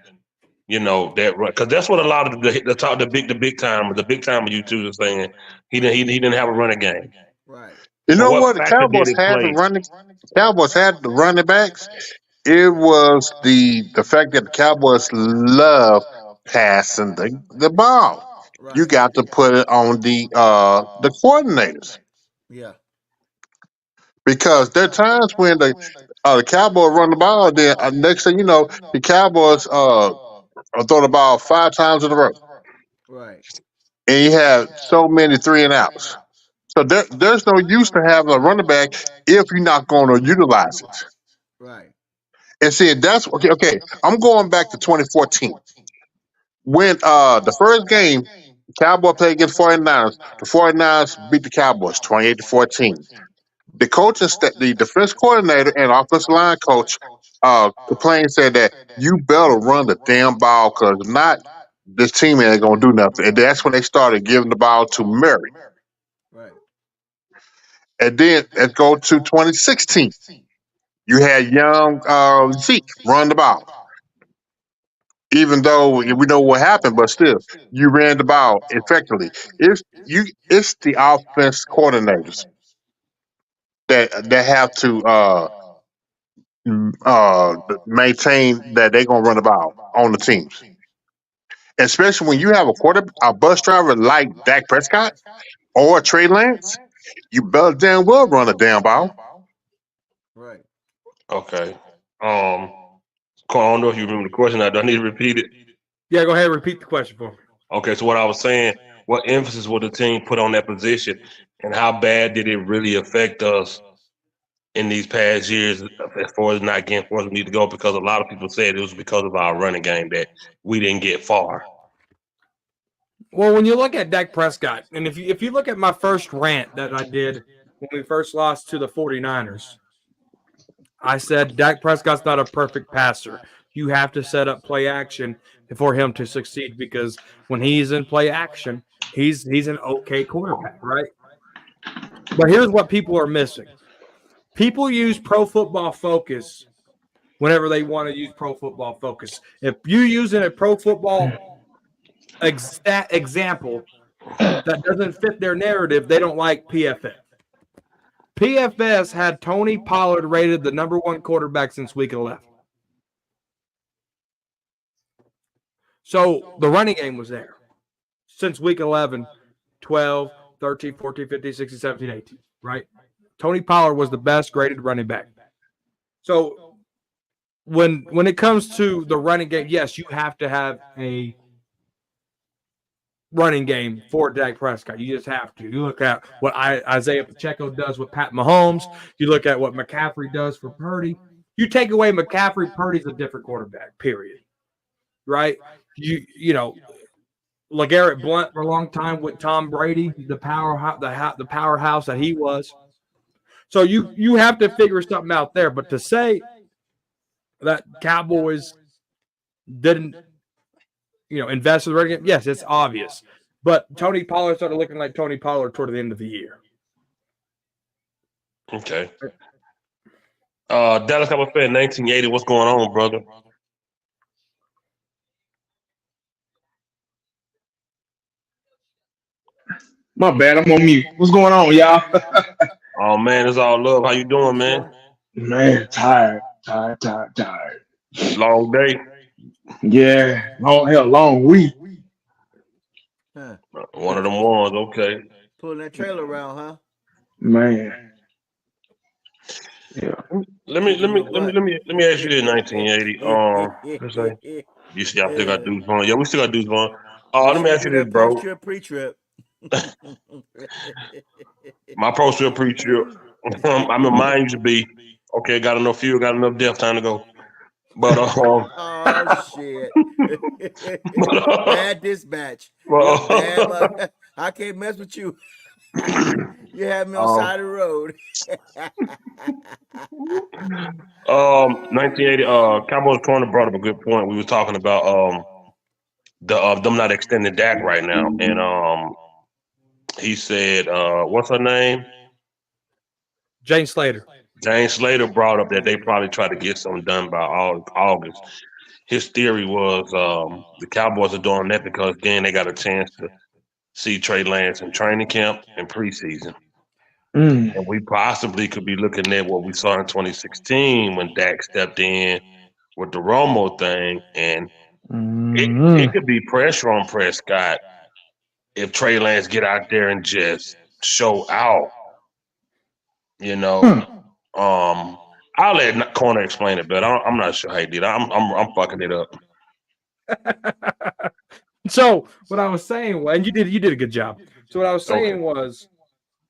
that run? Because that's what a lot of the big timer you two are saying. He didn't have a running game. Right. You So know what what? The factor did Cowboys it had the play? running. Cowboys had the running backs. It was the fact that the Cowboys love passing the ball. You Right. got to put it on the coordinators Yeah. because there are times when the Cowboys run the ball. Then next thing you know, the Cowboys throw the ball 5 times in a row, Right. and you have so many 3-and-outs. So there's no use to having a running back if you're not going to utilize it. Right. And see, that's okay. Okay, I'm going back to 2014 when the first game Cowboy played against 49ers. The 49ers beat the Cowboys 28-14. The the defense coordinator and offensive line coach complained, said that you better run the damn ball because if not, this team ain't gonna do nothing. And that's when they started giving the ball to Murray. Right. And then let's go to 2016. You had young Zeke run the ball. Even though we know what happened, but still, you ran the ball effectively. It's the offense coordinators that have to maintain that they're gonna run the ball on the teams. Especially when you have a bus driver like Dak Prescott or Trey Lance, you better damn well run a damn ball. Right. Okay. Um, I don't know if you remember the question. I don't need to repeat it. Yeah, go ahead and repeat the question for me. Okay, so what I was saying, what emphasis will the team put on that position, and how bad did it really affect us in these past years as far as not getting where we need to go? Because a lot of people said it was because of our running game that we didn't get far. Well, when you look at Dak Prescott, and if you look at my first rant that I did when we first lost to the 49ers, I said Dak Prescott's not a perfect passer. You have to set up play action for him to succeed because when he's in play action, he's an okay quarterback, right? But here's what people are missing. People use Pro Football Focus whenever they want to use Pro Football Focus. If you're using a Pro Football example that doesn't fit their narrative, they don't like PFF. PFS had Tony Pollard rated the number one quarterback since week 11. So the running game was there since week 11, 12, 13, 14, 15, 16, 17, 18, right? Tony Pollard was the best graded running back. So when it comes to the running game, yes, you have to have a running game for Dak Prescott. You just have to. You look at what Isaiah Pacheco does with Pat Mahomes. You look at what McCaffrey does for Purdy. You take away McCaffrey, Purdy's a different quarterback, period. Right? You know, LeGarrette Blount for a long time with Tom Brady, the powerhouse that he was. So you have to figure something out there. But to say that Cowboys didn't, invest in the running game, yes, it's obvious. But Tony Pollard started looking like Tony Pollard toward the end of the year. Okay. Dallas Cowboys fan 1980. What's going on, brother? My bad, I'm on mute. What's going on, y'all? Oh man, it's all love. How you doing, man? Man, tired. Long day. Yeah, long week. Huh. One of them ones. Okay. Pulling that trailer around, huh? Man. Yeah. Let me ask you this. 1980. Let's say you see, I still got dudes on. Yeah, we still got dudes on. Make Let sure me you ask do you this, that bro. post-trip, pre-trip. My pro trip, pre trip. I mean, mine used to be okay. Got enough fuel, got enough death time to go. But Oh shit! but, Bad dispatch. You're bad. I can't mess with you. You have me on um, side of the road. 1980. Cowboys corner brought up a good point. We were talking about them not extending Dak right now, and he said, what's her name? Jane Slater. James Slater brought up that they probably try to get something done by August. His theory was the Cowboys are doing that because then they got a chance to see Trey Lance in training camp and preseason. Mm. And we possibly could be looking at what we saw in 2016 when Dak stepped in with the Romo thing. And it Mm. could be pressure on Prescott if Trey Lance get out there and just show out, you know. Hmm. I'll let Corner explain it, but I'm not sure how he did. I'm fucking it up. So what I was saying, and you did a good job. So what I was Okay. saying was,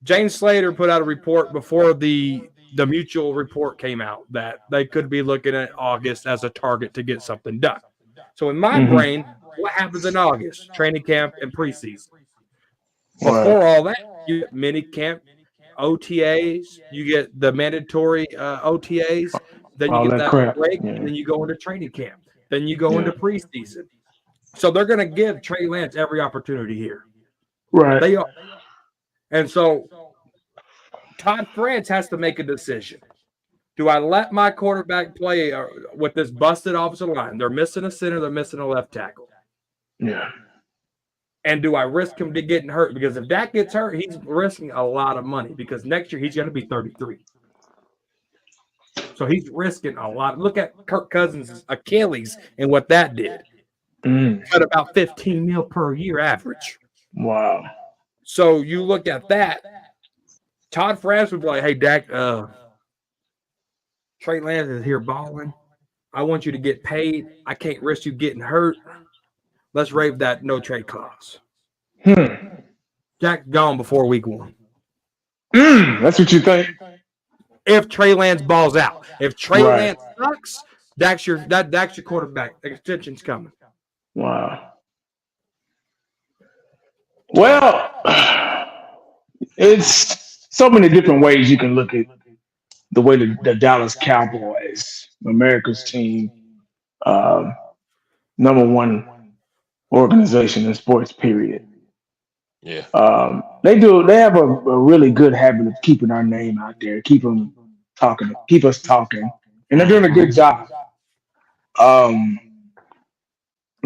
Jane Slater put out a report before the mutual report came out that they could be looking at August as a target to get something done. So in my Mhm. brain, what happens in August? Training camp and preseason. Right. Before all that, you get mini camp, OTAs, you get the mandatory OTAs, then you All get that that crap. break, Yeah. and then you go into training camp, then you go Yeah. into preseason. So they're going to give Trey Lance every opportunity here. Right. They are. And so Todd France has to make a decision. Do I let my quarterback play with this busted offensive line? They're missing a center, they're missing a left tackle. Yeah. And do I risk him to getting hurt? Because if that gets hurt, he's risking a lot of money because next year he's going to be 33. So he's risking a lot. Look at Kirk Cousins' Achilles and what that did. Mm. At about 15 mil per year average. Wow. So you look at that. Todd France would be like, hey, Dak, Trey Lance is here balling. I want you to get paid. I can't risk you getting hurt. Let's rave that no trade clause. Dak gone before week 1. That's what you think? If Trey Lance balls out. If Trey Right. Lance sucks, Dak's your quarterback. Extension's coming. Wow. Well, it's so many different ways you can look at the way the Dallas Cowboys, America's team, number one organization in sports, period. Yeah. They have a really good habit of keeping our name out there, keep us talking, and they're doing a good job.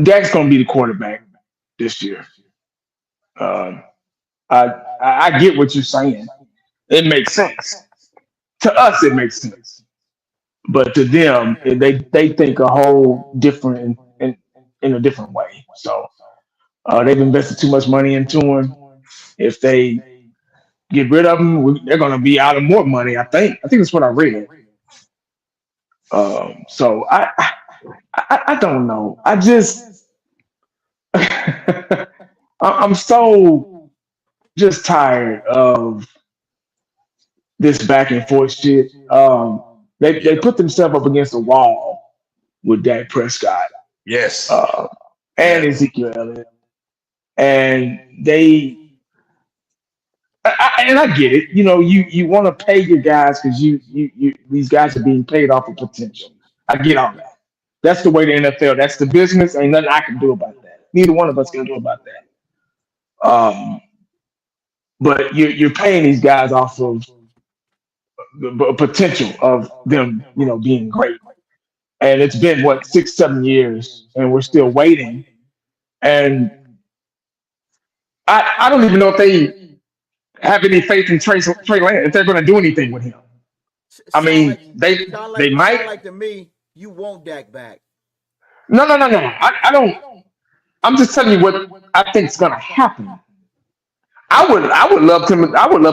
Dak's going to be the quarterback this year. I get what you're saying. It makes sense. To us, it makes sense. But to them, they think a whole different in a different way. So they've invested too much money into him. If they get rid of him, they're going to be out of more money. I think that's what I read. So I don't know. I just I'm so just tired of this back and forth shit. They put themselves up against a wall with Dak Prescott Yes. and Ezekiel Elliott, and I get it. You know, you want to pay your guys because you these guys are being paid off of potential. I get all that. That's the way the NFL. That's the business. Ain't nothing I can do about that. Neither one of us can do about that. But you're paying these guys off of the potential of them, being great. And it's been what 6-7 years, and we're still waiting. And I don't even know if they have any faith in Trey Lance if they're going to do anything with him. I mean, they might. Sound like to me, you want Dak back. No. I don't. I'm just telling you what I think is going to happen. I would love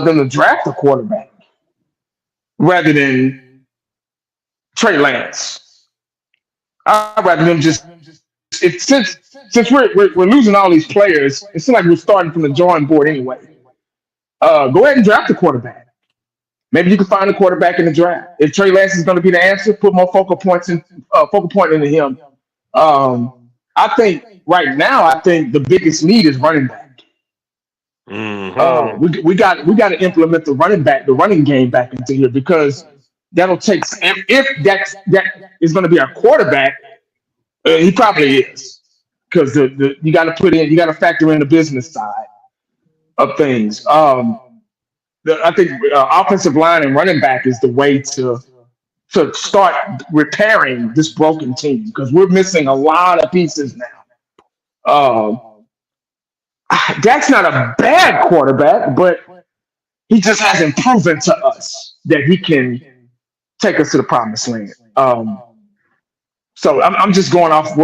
them to draft a quarterback rather than Trey Lance. I'd rather them just since we're losing all these players, it seems like we're starting from the drawing board anyway. Go ahead and draft a quarterback. Maybe you can find a quarterback in the draft. If Trey Lance is going to be the answer, put more focal point into him. I think right now, I think the biggest need is running back. Mm-hmm. We got to implement the running game back into here because that'll take. If that is going to be our quarterback, he probably is because you got to factor in the business side of things. I think offensive line and running back is the way to start repairing this broken team because we're missing a lot of pieces now. Dak's not a bad quarterback, but he just hasn't proven to us that he can take us to the promised land. So I'm just going off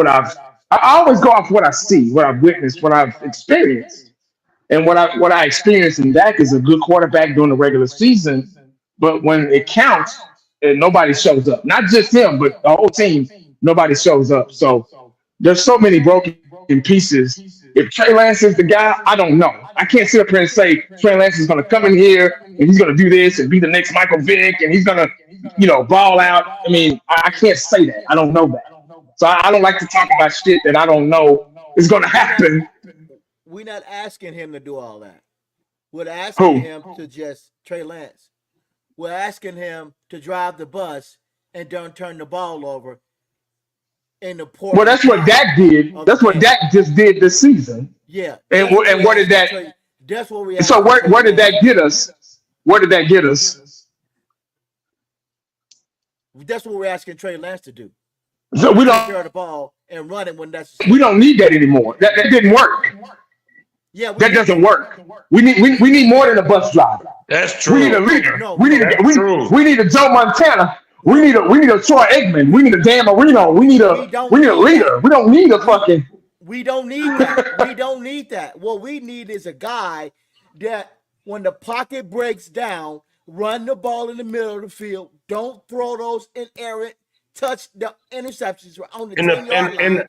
I always go off what I see, what I've witnessed, what I've experienced. And what I experienced in Dak is a good quarterback during the regular season, but when it counts, nobody shows up. Not just him, but the whole team. Nobody shows up. So there's so many broken pieces. If Trey Lance is the guy, I don't know. I can't sit up here and say Trey Lance is going to come in here and he's going to do this and be the next Michael Vick and he's going to, ball out. I mean, I can't say that. I don't know that. So I don't like to talk about shit that I don't know is going to happen. We're not asking him to do all that. We're asking him to just Trey Lance. We're asking him to drive the bus and don't turn the ball over in the port. Well, that's what Dak did. That's what Dak just did this season. Yeah. And what did that? That's what we. So where did that get us? Where did that get us? That's what we're asking Trey Lance to do. So we don't carry the ball and run it when that's. We don't need that anymore. That didn't work. Yeah, that doesn't work. We need more than a bus driver. That's true. We need a leader. No, we need a Joe Montana. We need a Troy Aikman. We need a Dan Marino. We need a leader. We don't need a fucking. We don't need that. We don't need that. What we need is a guy that when the pocket breaks down, run the ball in the middle of the field. Don't throw those inerrant touch the interceptions on the 10-yard line.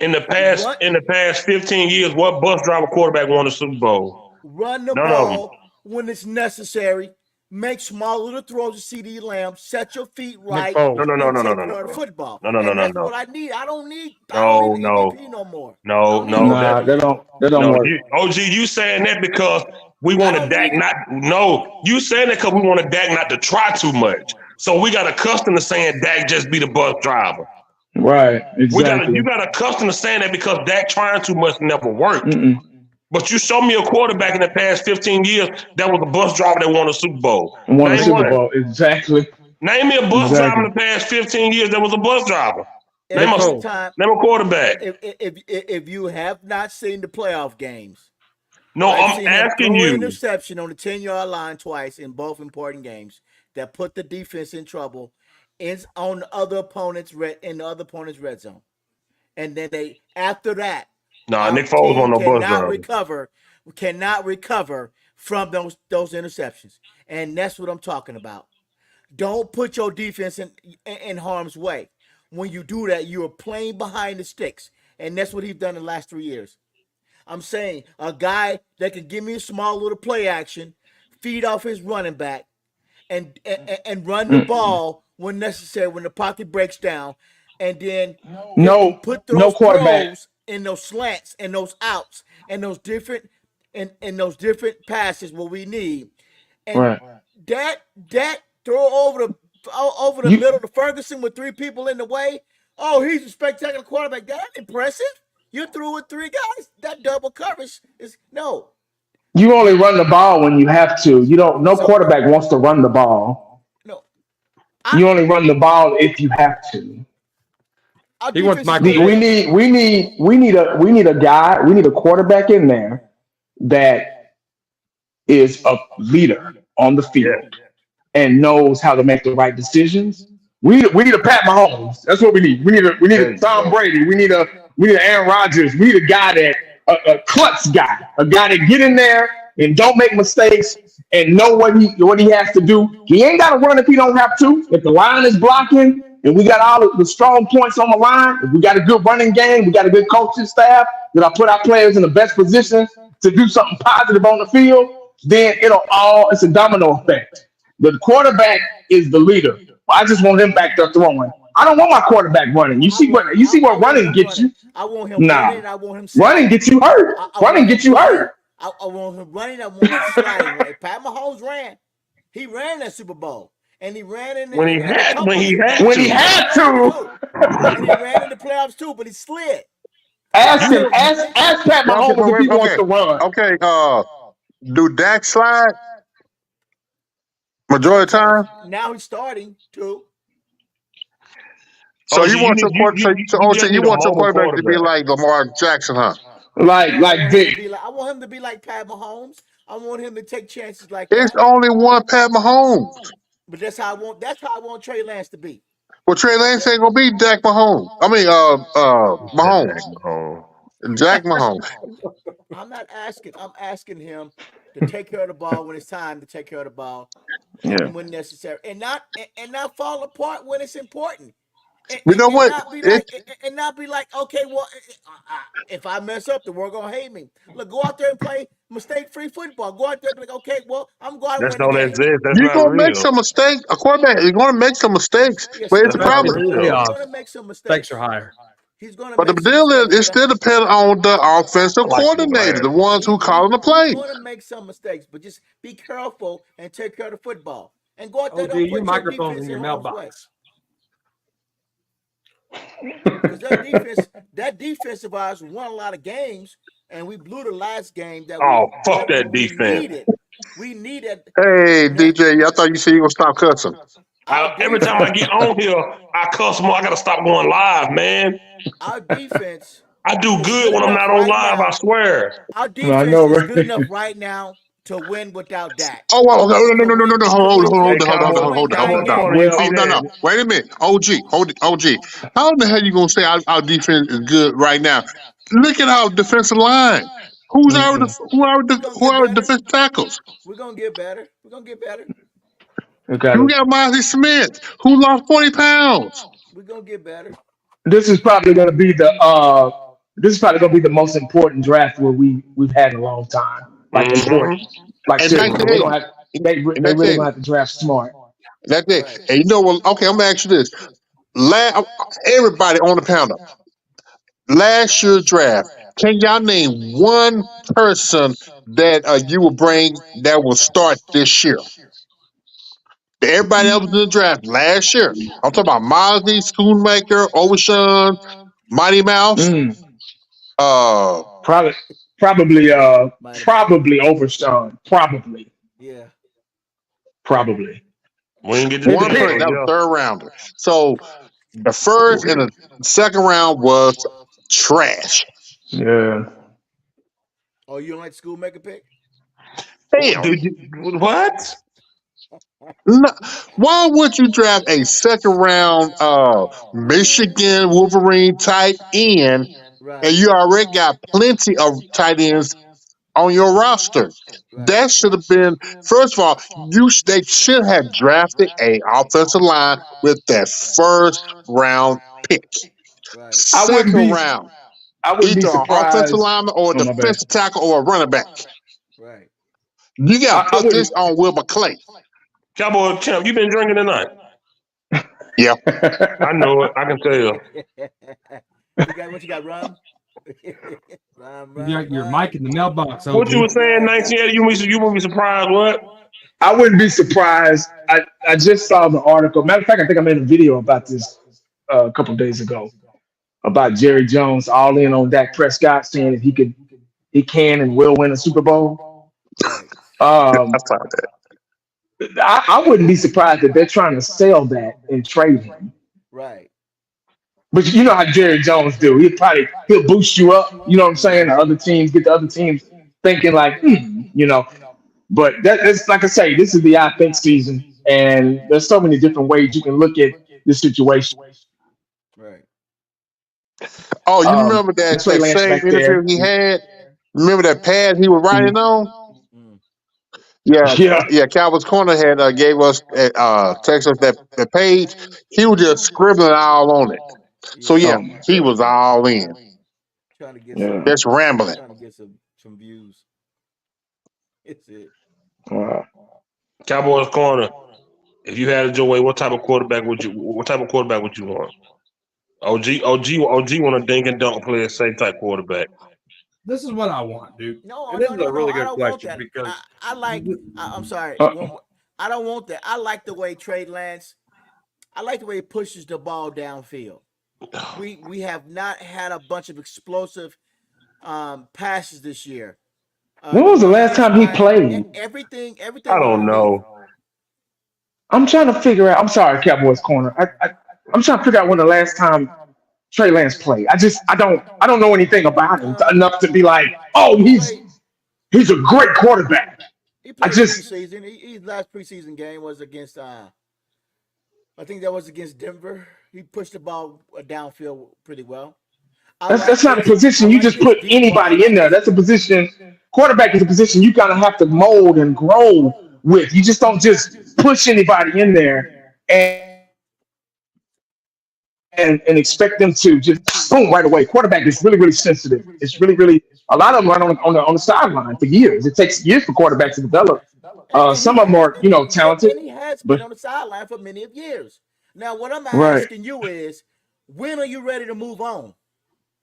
In the past 15 years, what bus driver quarterback won a Super Bowl? Run the ball when it's necessary. Make small little throws to CD Lamb. Set your feet right. No. Football. No. That's what I need. I don't need MVP no more. No. They don't work. OG, you saying that because we want a Dak not. No, you saying that because we want a Dak not to try too much. So we got accustomed to saying Dak just be the bus driver. Right, exactly. You got accustomed to saying that because Dak trying too much never worked. But you show me a quarterback in the past 15 years that was a bus driver that won a Super Bowl. Exactly. Name me a bus driver in the past 15 years that was a bus driver. Name a quarterback. If you have not seen the playoff games. No, I'm asking you. Interception on the 10-yard line twice in both important games that put the defense in trouble on the other opponent's red zone. And then after that, Nick Foles on no bus driver. Cannot recover from those interceptions. And that's what I'm talking about. Don't put your defense in harm's way. When you do that, you are playing behind the sticks. And that's what he's done in the last 3 years. I'm saying a guy that can give me a small little play action, feed off his running back, and run the ball when necessary, when the pocket breaks down, and then put those throws in those slants and those outs and those different passes what we need. And that throw over the middle to Ferguson with 3 people in the way. Oh, he's a spectacular quarterback. That's impressive. You threw with 3 guys. That double coverage is no. You only run the ball when you have to. No quarterback wants to run the ball. No. You only run the ball if you have to. He wants we need a quarterback in there that is a leader on the field and knows how to make the right decisions. We need a Pat Mahomes. That's what we need. We need a Tom Brady. We need a Aaron Rodgers. We need a guy a clutch guy, a guy that get in there and don't make mistakes and know what he has to do. He ain't got to run if he don't have to. If the line is blocking and we got all of the strong points on the line, if we got a good running game, we got a good coaching staff that I put our players in the best position to do something positive on the field, then it's a domino effect. The quarterback is the leader. I just want him back there throwing. I don't want my quarterback running. You see what running gets you? I want him Nah. running. I want him Running sliding. gets you hurt. I Running want him gets you running. hurt. I want him running. I want him sliding. Right? Pat Mahomes ran. He ran that Super Bowl, and he ran in when he a had couple when he of had When he to. had too. to. And he ran in the playoffs too, but he slid. Ask You him. know, Ask Pat Yeah, okay, Mahomes if he wants okay, to run. okay. Do Dak slide majority of the Sometimes time? now he's starting to. So OG, you want your quarter, you OG, just you need a want your mobile quarterback to be quarterback. like Lamar Jackson, huh? Like No, I want him to Vic. be like Pat Mahomes. I want him to take chances like It's that. only one Pat Mahomes. But that's how I want Trey Lance to be. Well, Trey Lance ain't gonna be Dak Mahomes. I mean, That Dak Mahomes, Mahomes. Jack Mahomes. I'm not asking. I'm asking him to take care of the ball when it's time to take care of the ball, Yeah. when necessary, and not fall apart when it's important. And, You and, know and what? not be It like and not be like, okay, well, if I mess up, the world gonna hate me. Look, go out there and play mistake-free football. Go out there and be like, okay, well, I'm going to That's win the don't game. exist. That's you're not gonna make real. some mistakes. A quarterback is gonna make some mistakes, Yes, but he it's That's a will. not Especially in problem. the He's real. playoffs, going to make some stakes are mistakes. higher. He's going to But the make some deal mistakes. is, it still depends on the offensive I like the coordinator, glass. the ones who calling the He's plays. going to make some mistakes, but just be careful and take care of the football. And go out there, OG, don't your put your microphone's defense in in your harm's way. mailbox. Because that defense of ours won a lot of games, and we blew the last game that we Oh, fuck that that we defense. needed. We needed Hey, that. DJ, I thought you said you gonna stop cussing. Our Every time I get defense, on here, I cuss more. I gotta stop going live, man. our defense I do is good good when I'm enough not on right live. I now. swear. Our I defense know, is right? good enough right now to win without Dak. Oh, well, no, no, To no, no, no, win, no, to hold win on, Hey, ten, hold on, hold on, to Cowboy, hold win on, hold nine on, Cowboy hold on. Tony games. ain't Well, see Oh, no, no, that. wait a minute. OG. How the hell you gonna say our defense is good right now? Look at our defensive line. mm-mm. We're gonna Who get are our better. defensive tackles? We're gonna get better. We're gonna get better. We got You it. got Miley Smith, who lost 40 pounds. We're gonna get better. This is probably going to be the most important draft where we've had in a long time. Like Mm-hmm. important. Like In seriously, they 1980. gonna have they In really gonna 1980. have to draft smart. That's it. Right. And you know what? Okay, I'm gonna ask you this. Everybody on the panel, last year's draft, can y'all name one person that you will bring that will start this year? Everybody else was in the draft last year. I'm talking about Mosley, Schoonmaker, Overshawn, Mighty Mouse. Mm, Uh, probably probably Mighty Mouse. probably Overshawn. Yeah. Probably. We didn't get to It one see it, person so depends. that was yeah. third rounder. So the first and the second round was trash. Yeah. Oh, you don't like school make a pick? Hell, Dude, what? no, why would you draft a second round Michigan Wolverine tight end and Right. you already got plenty of tight ends on your roster? Right. That should have been first of all, they should have drafted a offensive line with that first round pick. Right. I wouldn't Second be round, I wouldn't be either an offensive surprised. lineman or a Oh my bad. defensive tackle or a running back. Right. You got to I put this on Wilbur Clay. Cowboy Champ, you been drinking tonight? Yeah. I know it. I can tell. You got what you got, rum? You got your Rum. mic in the mailbox, What you OG. were saying, 1980? You won't be surprised. What? I wouldn't be surprised. I just saw the article. Matter of fact, I think I made a video about this a couple days ago about Jerry Jones all in on Dak Prescott saying if he can and will win a Super Bowl. Right. I Um, saw that. I wouldn't be surprised that they're trying to sell that and trade him. Right. But you know how Jerry Jones do. He'll boost you up. You know what I'm saying? The other teams get the other teams thinking like, But that's like I say, this is the I think season, and there's so many different ways you can look at this situation. Right. Oh, you remember The that Trey Lance same back interview there. he had? Remember that pad he was writing on? Yeah, Yeah. yeah. Cowboys corner had gave us text us that page. He was just scribbling all on it. So Yeah, yeah, Oh my he was god. all in, trying to get Yeah. some just rambling. trying to get some views. It's it. Wow. Cowboys corner. If you had it your way, what type of quarterback would you? What type of quarterback would you want? OG want a dink and dunk player, same type quarterback. This is what I want, dude. No, And this no, is no, a no. really I good don't want question that. because I like. I'm sorry. Uh, I don't want that. I like the way Trey Lance. I like the way he pushes the ball downfield. We have not had a bunch of explosive passes this year. when was the last time he played? Everything I don't underneath. know. I'm trying to figure out. I'm sorry, Cowboys corner. I'm trying to figure out when the last time Trey Lance played. I don't know anything about him enough to be like, oh, He played. he's a great quarterback. He I played just preseason. His last preseason game was against. I think that was against Denver. He pushed the ball downfield pretty well. that's not a I position you like just his put deep ball. I anybody in like there. his. That's a position. Quarterback is a position you gotta have to mold and grow with. You just don't just push anybody in there and expect them to just boom right away. Quarterback is really sensitive. It's really a lot of them run on the sideline for years. It takes years for quarterbacks to develop. And he Some of them has are talented, and he has been but on the sideline for many of years. Now, what I'm right. asking you is, when are you ready to move on?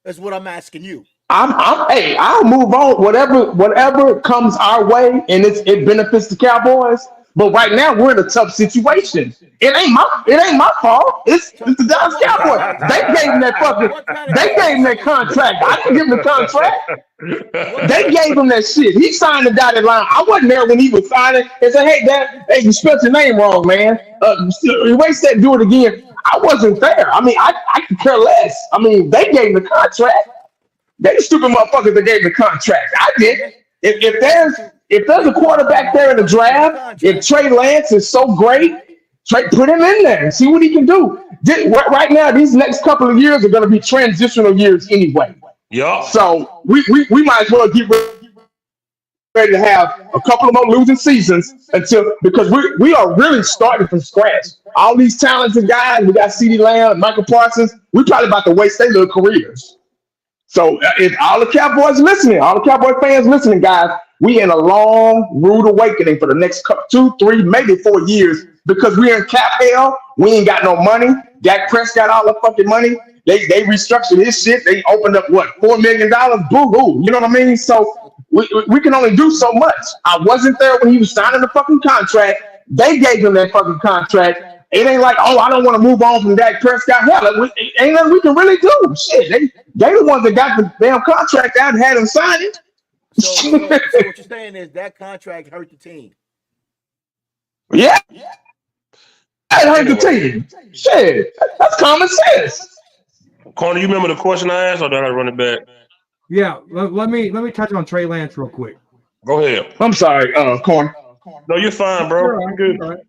That's what I'm asking you. Hey, I'll move on. Whatever comes our way, and it benefits the Cowboys. But right now, we're in a tough situation. It ain't my fault. So, It's the Dallas what kind Cowboys. of what kind of They gave tough him that situation? contract. I didn't give him the contract. What They kind? gave him that shit. He signed the dotted line. I wasn't there when he was signing. And said, "Hey, Dad, hey, you spelled your name wrong, man. Erase that. Do it again." I wasn't there. I mean, I could care less. I mean, they gave him the contract. They the stupid motherfuckers that gave the contract. I did. And they If there's they a the stupid quarterback there in the motherfuckers gave the draft, if contract. Trey Lance is so great, put him in there and see what he can do. Right now, these next couple of years are going to be transitional years anyway. Yup. Right. So we might as well get ready to have a couple of more losing seasons until because we are really starting from scratch. All these talented guys, we got CeeDee Lamb, Michael Parsons, we probably about to waste their little careers. So if all the Cowboys listening, all the Cowboy fans listening, guys, we in a long, rude awakening for the next 2, 3, maybe 4 years because we're in cap hell. We ain't got no money. Dak Prescott all the fucking money. They restructured his shit. They opened up what $4 million. Boo hoo. You know what I mean? So we can only do so much. I wasn't there when he was signing the fucking contract. They gave him that fucking contract. It ain't like, oh, I don't want to move on from Dak Prescott. Hell, ain't nothing we can really do. Shit, they the ones that got the damn contract out and had him sign it. So what you're saying is that contract hurt the team. Yeah, it hurt the Anyway, team. Shit, that's common sense. corner, you remember the question I asked, or did I run it back? yeah, let me touch on Trey Lance real quick. Go ahead. I'm sorry, Corn. No, you're fine, bro. You're all You right, good? you're all right.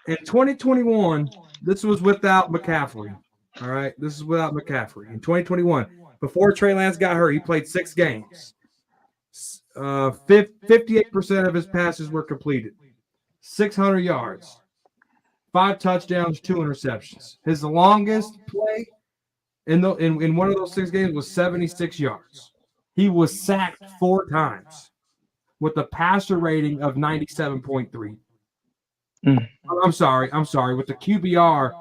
In 2021, this was without McCaffrey. All right, this is without McCaffrey. In 2021, before Trey Lance got hurt, he played 6 games. 58% of his passes were completed, 600 yards, 5 touchdowns, 2 interceptions. His longest play in one of those 6 games was 76 yards. He was sacked 4 times with a passer rating of 97.3. Mm. I'm sorry, with the QBR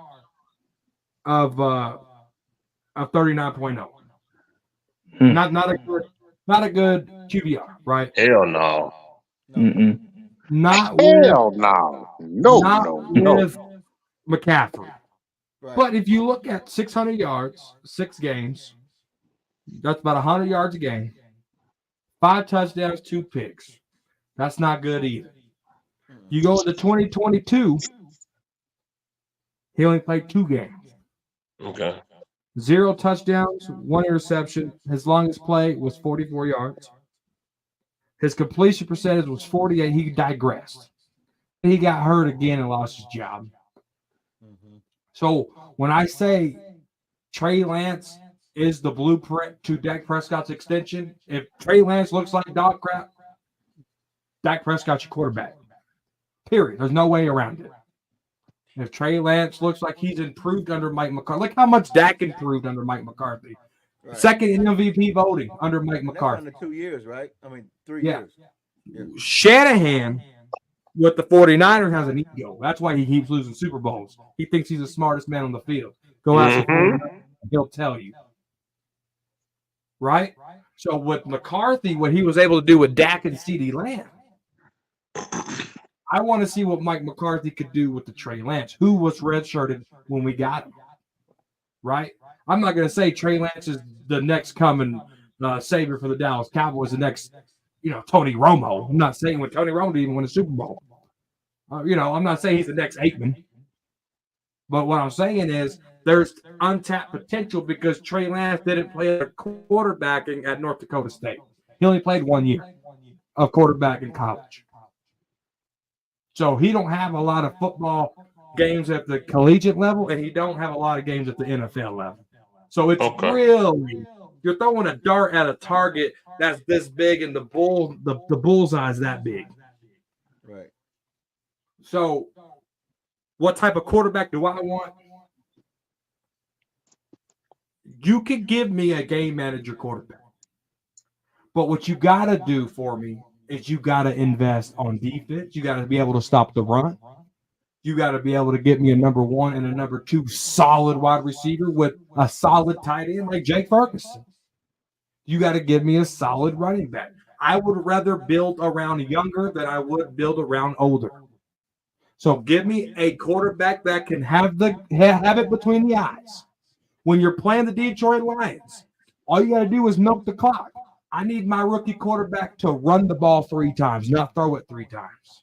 of 39.0. Mm. Not a good QBR, right? Hell no. No. Mm-mm. Not Hell no, no. with McCaffrey. Right. But if you look at 600 yards, 6 games, that's about 100 yards a game. 5 touchdowns, 2 picks. That's not good either. You go to 2022, he only played 2 games. Okay. 0 touchdowns, 1 interception. His longest play was 44 yards. His completion percentage was 48. He digressed. He got hurt again and lost his job. Mm-hmm. So when I say Trey Lance is the blueprint to Dak Prescott's extension, if Trey Lance looks like dog crap, Dak Prescott's your quarterback. Period. There's no way around it. If Trey Lance looks like he's improved under Mike McCarthy, look how much Dak improved under Mike McCarthy. Right. Second in MVP voting under Mike And that's McCarthy. under 2 years, right? I mean, 3 Yeah. years. Yeah. Shanahan with the 49ers has an ego. That's why he keeps losing Super Bowls. He thinks he's the smartest man on the field. Go ask the 49ers, he'll tell you. Right? So with McCarthy, what he was able to do with Dak and CeeDee Lamb, I want to see what Mike McCarthy could do with the Trey Lance, who was redshirted when we got him. Right? I'm not going to say Trey Lance is the next coming savior for the Dallas Cowboys, the next, Tony Romo. I'm not saying when Tony Romo didn't even win a Super Bowl. I'm not saying he's the next Aikman. But what I'm saying is there's untapped potential because Trey Lance didn't play quarterbacking at North Dakota State. He only played 1 year of quarterback in college. So he don't have a lot of football games at the collegiate level, and he don't have a lot of games at the NFL level. So it's really, you're throwing a dart at a target that's this big, and the bullseye is that big. Right. So what type of quarterback do I want? You could give me a game manager quarterback. But what you got to do for me is you got to invest on defense. You got to be able to stop the run. You got to be able to get me a number one and a number two solid wide receiver with a solid tight end like Jake Ferguson. You got to give me a solid running back. I would rather build around younger than I would build around older. So give me a quarterback that can have it between the eyes. When you're playing the Detroit Lions, all you got to do is milk the clock. I need my rookie quarterback to run the ball 3 times, not throw it 3 times.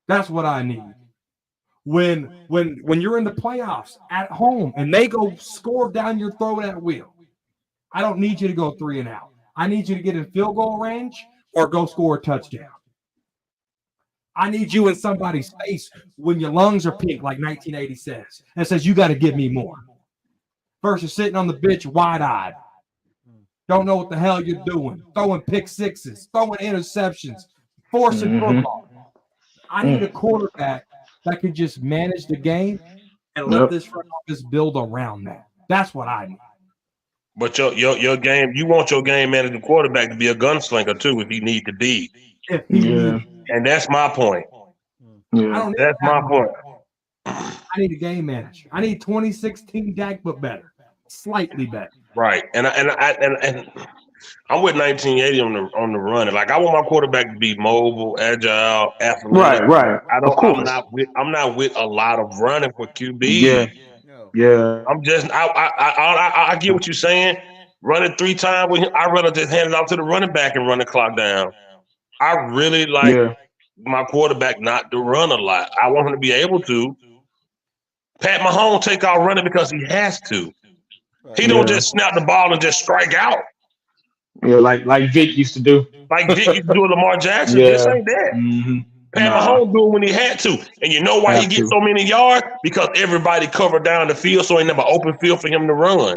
That's what I need. When you're in the playoffs at home and they go score down your throat at will, I don't need you to go 3 and out. I need you to get in field goal range or go score a touchdown. I need you in somebody's face when your lungs are pink, like 1980 says, and says, you got to give me more. Versus sitting on the bench wide-eyed. Don't know what the hell you're doing. Throwing pick sixes, throwing interceptions, forcing football. I need a quarterback that can just manage the game and let this front office build around that. That's what I need. But your game, you want your game managing quarterback to be a gunslinger too, if he need to be. And that's my point. That's my point. I need a game manager. I need 2016 Dak, but better, slightly better. Right, and I'm with 1980 on the run. Like I want my quarterback to be mobile, agile, athletic. Right. I'm not with a lot of running for QB. Yeah. I'm just I get what you're saying. Running 3 times with him, I'd rather just hand it off to the running back and run the clock down. I really like my quarterback not to run a lot. I want him to be able to. Pat Mahomes take off running because he has to. He don't just snap the ball and just strike out. Yeah, like Vic used to do. Like Vic used to do with Lamar Jackson. This ain't that. Pat Mahomes do it when he had to. And you know why he gets so many yards? Because everybody covered down the field, so ain't never open field for him to run.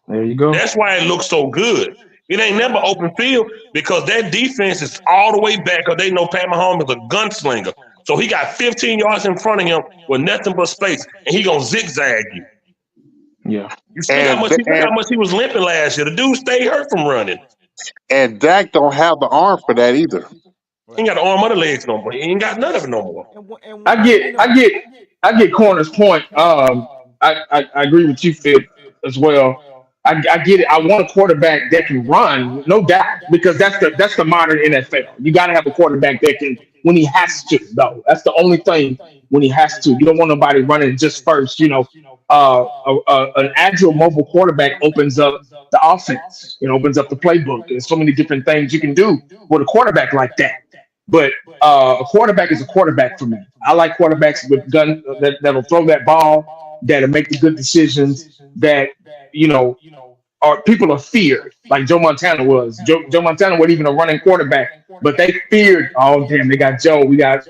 There you go. That's why it looks so good. It ain't never open field because that defense is all the way back because they know Pat Mahomes is a gunslinger. So he got 15 yards in front of him with nothing but space, and he gonna zigzag you. Yeah. You see how much he was limping last year. The dude stayed hurt from running. And Dak don't have the arm for that either. He ain't got the arm or the legs no more. He ain't got none of it no more. I get Corner's point. I agree with you, Phil, as well. I get it. I want a quarterback that can run, no doubt, because that's the modern NFL. You got to have a quarterback that can when he has to, though. That's the only thing when he has to. You don't want nobody running just first. An agile mobile quarterback opens up the offense. Opens up the playbook. There's so many different things you can do with a quarterback like that. But a quarterback is a quarterback for me. I like quarterbacks with gun that'll throw that ball, that'll make the good decisions, that are people are feared, like Joe Montana was. Joe Montana wasn't even a running quarterback, but they feared. Oh damn, they got Joe. We got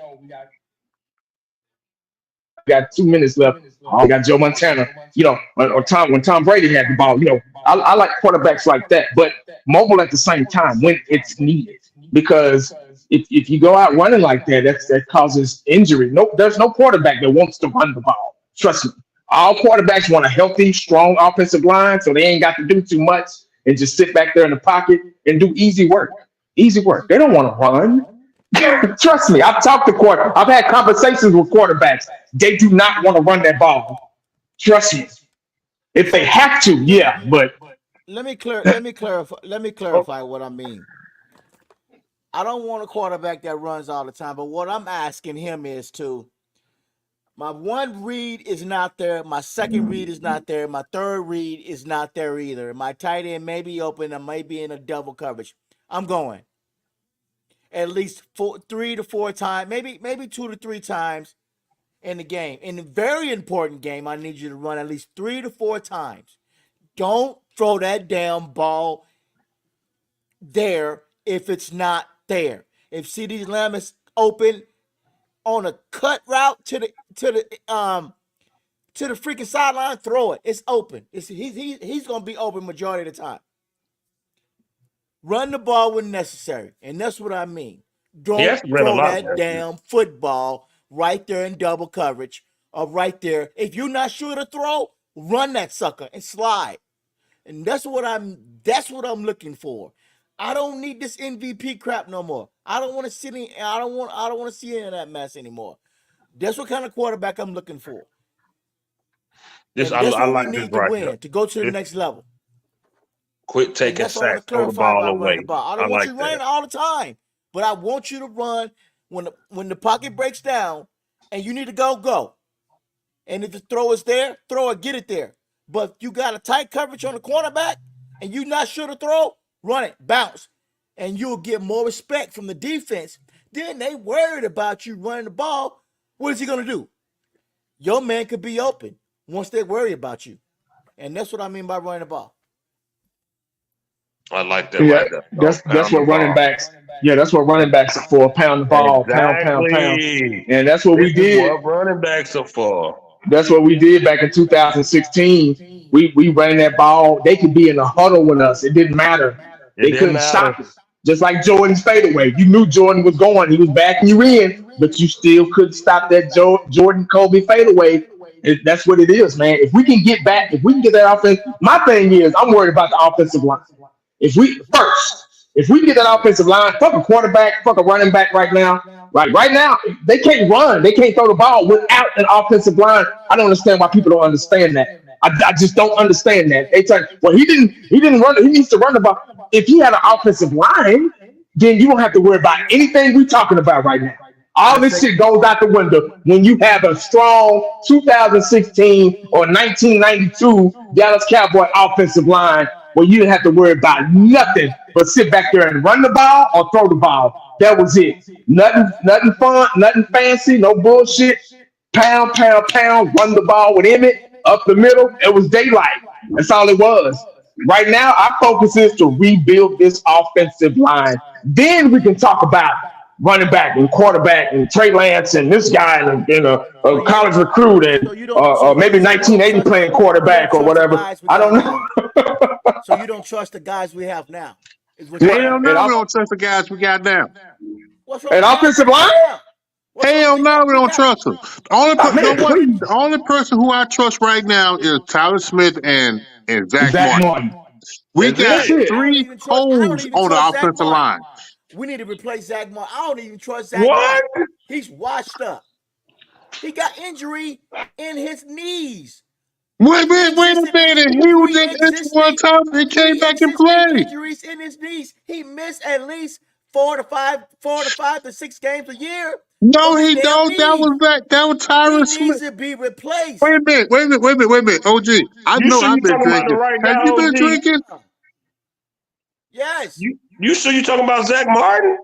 2 minutes left. Oh, we got Joe Montana. Or when Tom Brady had the ball. I like quarterbacks like that, but mobile at the same time when it's needed. because if you go out running like that, that causes injury. Nope, there's no quarterback that wants to run the ball. Trust me. All quarterbacks want a healthy, strong offensive line, so they ain't got to do too much and just sit back there in the pocket and do easy work. Easy work. They don't want to run. Trust me, I've talked to I've had conversations with quarterbacks. They do not want to run that ball. Trust me. If they have to, yeah, but Let me clarify. Let me clarify what I mean. I don't want a quarterback that runs all the time, but what I'm asking him is to my one read is not there, my second read is not there, my third read is not there either. My tight end may be open, I may be in a double coverage. I'm going at least 3 to 4 times, maybe 2 to 3 times in the game. In a very important game, I need you to run at least 3 to 4 times. Don't throw that damn ball there if it's not there. If CD Lamb is open on a cut route to the freaking sideline, throw it. It's open. He's gonna be open majority of the time. Run the ball when necessary, and that's what I mean. Don't throw that damn football right there in double coverage or right there. If you're not sure to throw, run that sucker and slide. And that's what I'm looking for. I don't need this MVP crap no more. I don't want to see any of that mess anymore. That's what kind of quarterback I'm looking for. That's what we need to win to go to the next level. Quit taking sacks, throw the ball away. I don't want you running all the time, but I want you to run when the pocket breaks down and you need to go. And if the throw is there, throw it, get it there. But if you got a tight coverage on the cornerback and you're not sure to throw, run it, bounce, and you'll get more respect from the defense. Then they worried about you running the ball. What is he going to do? Your man could be open once they worry about you. And that's what I mean by running the ball. I like that. Yeah, that's what running backs. Yeah, that's what running backs are for. Pound the ball, pound. And that's what we did. What running backs are for. That's what we did back in 2016. We ran that ball. They could be in a huddle with us. It didn't matter. They couldn't stop it. Just like Jordan's fadeaway. You knew Jordan was going. He was backing you in, but you still couldn't stop that Jordan Kobe fadeaway. That's what it is, man. If we can get that offense, my thing is I'm worried about the offensive line. If we can get that offensive line, fuck a quarterback, fuck a running back right now. Like right now, they can't run. They can't throw the ball without an offensive line. I don't understand why people don't understand that. I just don't understand that. They tell he didn't run. He needs to run the ball. If he had an offensive line, then you don't have to worry about anything we're talking about right now. All this shit goes out the window when you have a strong 2016 or 1992 Dallas Cowboy offensive line where you didn't have to worry about nothing but sit back there and run the ball or throw the ball. That was it. Nothing fun, nothing fancy, no bullshit. Pound, run the ball with Emmett up the middle. It was daylight. That's all it was. Right now, our focus is to rebuild this offensive line. Then we can talk about running back and quarterback and Trey Lance and this guy and a college recruit and maybe 1980 playing quarterback or whatever. I don't know. So you don't trust the guys we have now? Hell no, we don't trust the guys we got now. An offensive line? Hell no, we don't trust them. The only person who I trust right now is Tyler Smith and Zach Martin. We got 3 holes on the offensive line. We need to replace Zach Martin. I don't even trust Zach Martin. He's washed up. He got injury in his knees. Wait a minute. He was in one time. He came back and played. Injuries in his knees. He missed at least 4 to 6 games a year. No, he don't. That was Tyler Smith. He needs to be replaced. Wait a minute. OG, I know I've been drinking. Have you been drinking? Yes. You sure you talking about Zach Martin?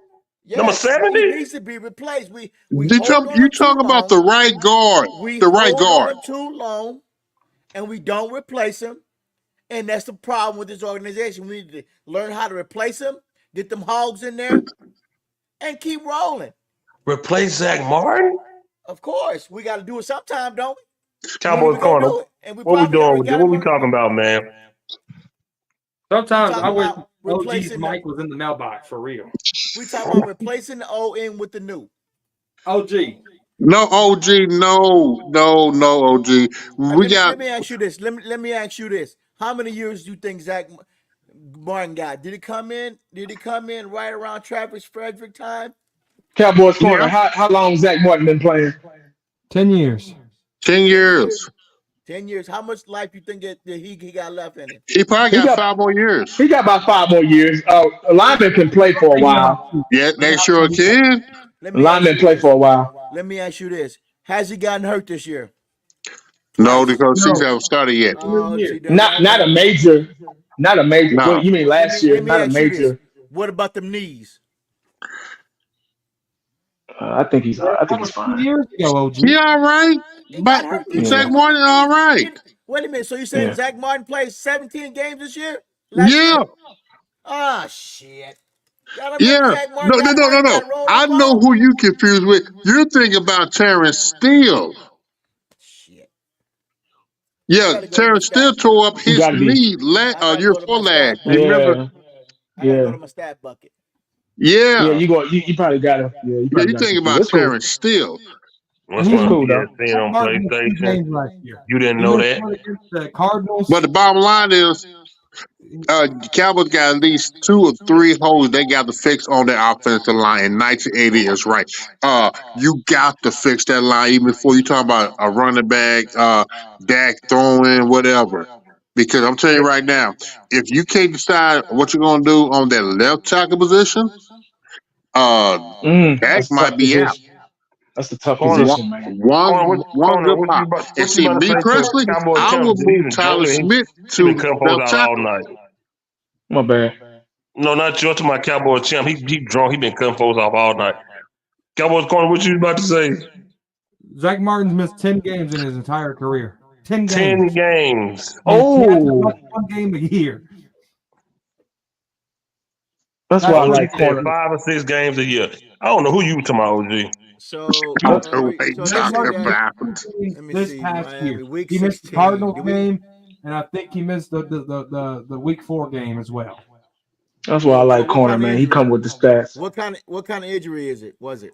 Yes, number 70? He needs to be replaced. You talking about the right guard. The right guard. Too long, and we don't replace him. And that's the problem with this organization. We need to learn how to replace him, get them hogs in there, and keep rolling. Replace Zach Martin? Of course. We got to do it sometime, don't we? Cowboys Corner. What we doing? What we talking about, man? Sometimes I wish OG's replacing the. mic was in the mailbox for real. We talking about replacing the old in with the new. OG. No, OG, no, OG. We got Let me ask you this. Let me ask you this. How many years do you think Zach Martin got? Did he come in? Did he come in right around Travis Frederick time? Cowboys corner. yeah, How long Zach Martin been playing? 10 years. 10 10 years. years. 10 years. How much life you think that he got left in him? He probably He got got 5 more years. he got about 5 more years. A lineman can play for a while. Yeah, they sure can. Let A me ask lineman you play this. for a while. Let me ask you this. Has he gotten hurt this year? No, Twice. because season No. haven't started yet. Oh, see, Not a okay. major, not a major. What No. you mean last year? Let me Not a ask you this. major. What about them knees? I think he's. I That think was he's 2 fine. years ago, He OG. all right. He got But hurt this Yeah, Zach year with Martin them all knees. right. Wait a minute. So you saying yeah. Zach Martin played 17 games this year? Last Yeah, year? Ah, shit. Y'all remember yeah. Zach Martin No, no, got no, hurt no, and no. got rolled I up know on? who you confused with. You're thinking about Terrence Steele. Shit. I Yeah, gotta go to my Terrence Steele stat. tore up You his got to be. knee I gotta year go to before my last. stat You bucket. remember? Yeah, I gotta go yeah, to my stat bucket. yeah. Yeah. You probably got to. Yeah, you Yeah, probably you got to thinking confuse. about It's cool. Terrence Steele. What's He It's on missed cool though. ESPN Zach on Martin missed 2 PlayStation? games last year. You didn't He know missed that? one against the But Cardinals. the bottom line is, Cowboys got at least 2 or 3 holes they got to fix on their offensive line, and 1980 is right. You got to fix that line even before you talk about a running back, Dak throwing, whatever. Because I'm telling you right now, if you can't decide what you're gonna do on that left tackle position, uh, Dak That's a might tough be out. position. That's a tough Corner, One, position, man. one corner, good what pop. you about? And What you see, about to me say to personally, Cowboy I champ? would move He's a Tyler jokester. Smith He been to cutting folks left out all tackle. night. My bad. No, not you. I'm talking about Cowboy champ. He drunk. He been cutting folks off all night. Cowboys corner, what you about to say? Zach Martin's missed 10 games in his entire career. 10 10 games. games. He hasn't Oh, played 1 game a year. that's That's why I OG pretty like said corner. 5 or 6 games a year. I don't know who you talking about, OG. So, I Uh, don't know what they so Zach this year, talking Martin missed Dak. about. 2 games Let me this see. past year. Miami week He missed the 16. Cardinals game, and I think he missed the week 4 game as well. that's why I like What corner, kind of man. He injury? come with the stats. What kind of injury is it? Was it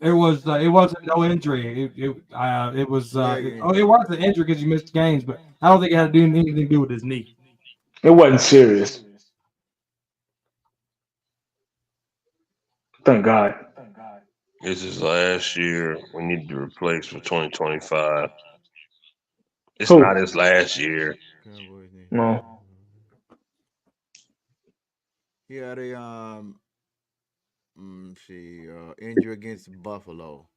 It wasn't no injury. leg It injury? was an injury because you missed games, but I don't think it had to do anything to do with his knee. It wasn't serious. Thank God. This is last year. We need to replace for 2025. It's not Who? his last year. Cowboys knee. No. He had a injury against Buffalo.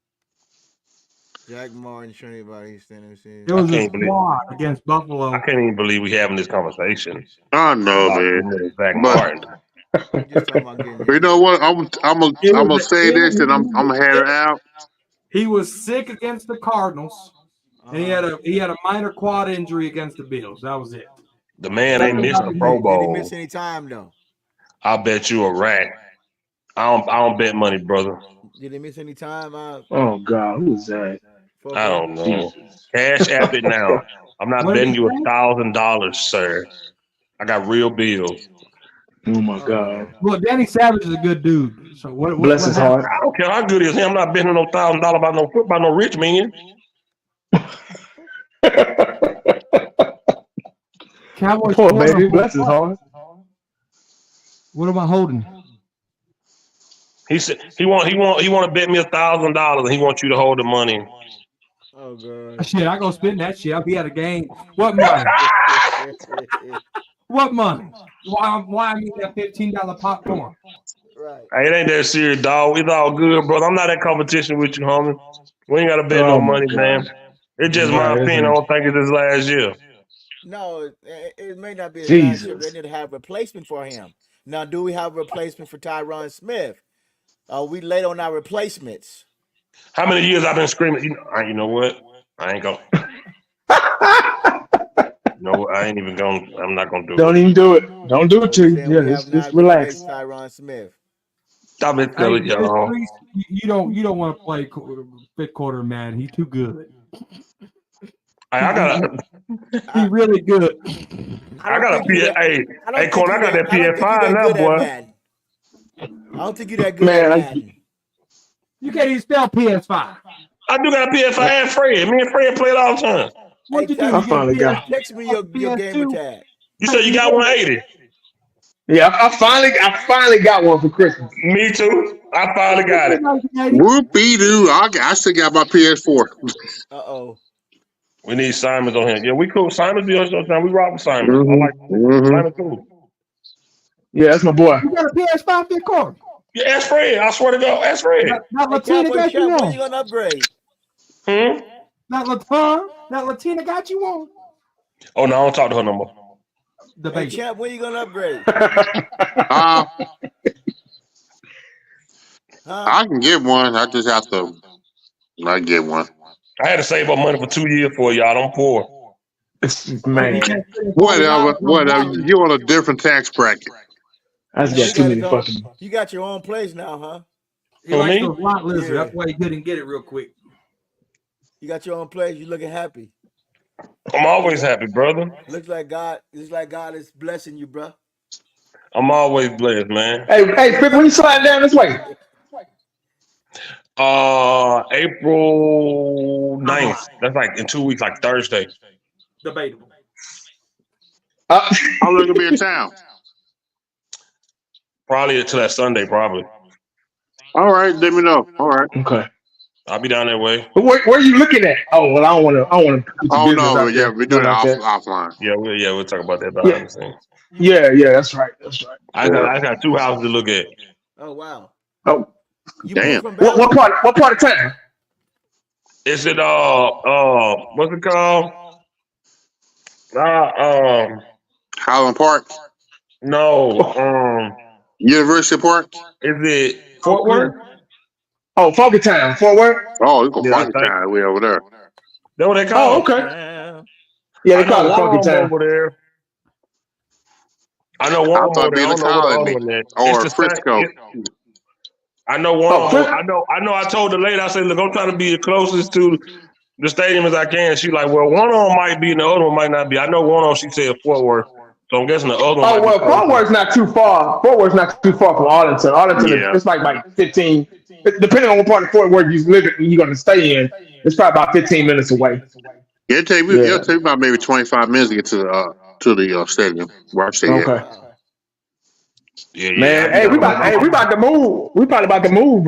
Jack Martin, training body standing. It I was his can't believe quad against I Buffalo. can't even believe we having this conversation I know, about man. Zach But Martin. We just talking about getting you him. know what? It I'm was gonna the say this, and I'm gonna head sick. it out. He was sick against the Cardinals, and he had a minor quad injury against the Bills. That was it. The man That's ain't missed about the his Pro knee. Did he miss Bowl. any time though? I bet you a rack. I don't bet money, brother. Did he miss any time Oh God, who is that? for I don't practice? know. Jesus. Cash app it now. I'm not What did he betting you say? $1,000, sir. I got real bills. Oh my Oh God. no. Well, Danny Savage is a good dude. So what what Bless what his happened? heart. I don't care how good he is. I'm not betting no $1,000 about no football, no rich man. Cowboys Poor corner. baby. Bless his heart. What am I holding? He said he want to bet me $1,000 and he wants you to hold the money. Oh god. Shit, I go spend that shit. I'll be at a game. What money? What money? Why I need that $15 popcorn? Right. Hey, it ain't that serious, dog. It's all good, brother. I'm not in competition with you, homie. We ain't got to bet no Oh my money, man. God. It's just my Right. This opinion. I ain't don't think it's his last year. No, it may not be his last year. They Jesus. need to have a replacement for him. Now, do we have a replacement for Tyron Smith? We late on our replacements. How many years I've been screaming? You know what? I ain't gonna. You know what? I ain't even gonna. I'm not gonna do Don't it. even do it. Don't do it We to you. saying Yeah, we have just not relax. replaced Tyron Smith. I've been Hey, telling y'all. Reese, you don't want to play fifth quarter, man. He's too good. I got a, He really good. I got a PS. Hey, I hey, don't think Corn, I you got that. that I don't think you PS5 that now, good at boy. Madden. I don't think you that good Man, at I, Madden. You can't even spell PS5. I do got a PS5 and Fred. Me and Fred play it all the time. What Hey, you do? I You get a finally got. text me a your gamer PS2? tag. You said you got 180. Yeah, I finally got one for Christmas. Me too. I finally got it. Whoopie doo. I still got my PS4. Uh-oh. We need Simons on here. Yeah, we cool. Simons be on show time. We rock with Simons. I like Mm-hmm. Simons cool. Yeah, that's my boy. You got a PS5 there, Corey? Yeah, ask Fred. I swear to God, ask Fred. Not Hey, Latina Cowboy got you Shop, when you on. gonna upgrade? Not Latina got you on. Oh no, I don't talk to her no more. Hey, Debate. champ, when you gonna upgrade? Uh, Huh? I can get one. I just have to. I get one. I had to save up money for 2 years for y'all. I'm poor. Man, Whatever. You're on a different tax bracket. I just got too many fucking. You got your own place now, huh? He Who, likes me? those lot lizards. Yeah. That's why he couldn't get it real quick. You got your own place. You looking happy. I'm always happy, brother. Looks like God is blessing you, bro. I'm always blessed, man. Hey, Pip, when you slide down this way? April 9th. That's like in 2 weeks, like Thursday. Debatable. How long gonna be in town? Probably until that Sunday, probably. All right, let me know. All right. Okay. I'll be down that way. But where are you looking at? Oh well, I don't want to put your Oh business no, out but yeah, there. we do it Nothing like that. offline. Yeah, we'll talk about that behind Yeah, the scenes. yeah, that's right. I got 2 houses to look at. Oh wow. Oh, You Damn. moved from what Bellevue? what part of town? Is it what's it called? Highland Park, No, University Park. is it Fort Worth? Oh, Funky Town, Fort Worth. Oh, you go Yeah, I funky think. town way over there. That's what they Oh, call. okay. Yeah. Yeah, I they know call it one Funky of them Town. over there. I know one I of them thought over it'd there. be I in the don't know what the other colony one is. It's or the same. Frisco. I know one Oh, of them. I know. I told the lady. I said, look, I'm trying to be as closest to the stadium as I can. She like, well, one of them might be, and the other one might not be. I know one of them. She said Fort Worth, so I'm guessing the other one Oh might be well, Fort closer. Worth's not too far. Fort Worth's not too far from Arlington. Arlington, Yeah. it's like 15. Depending on what part of Fort Worth you live, you're going to stay in. It's probably about 15 minutes away. It'll take Yeah. me about maybe 25 minutes to get to the stadium where I stay Oh at. Okay. wow. Yeah. I Man, be down we about to move. We probably about to move.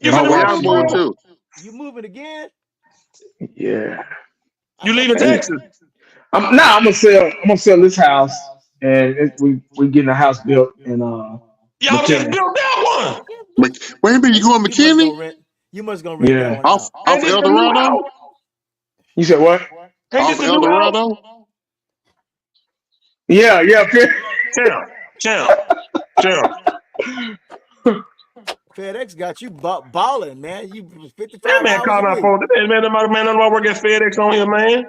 You My finna Oh, move yeah, wife, I'm too, she, moving bro? too. You moving again? yeah. I You thought leaving you And Texas? I'm gonna sell this house, and we getting a house built in Y'all just McKinney. built that one. Wait a minute, you going to you must McKinney? gonna rent. You must gonna rent that Yeah. one out. Ain't Off this El the new Dorado? house? You said what? Ain't this Off the El new house? Dorado? Yeah, yeah. Champ, champ. FedEx got you balling, man. You That 55 man hours a called out week. for that man. Nobody work at FedEx on here, man.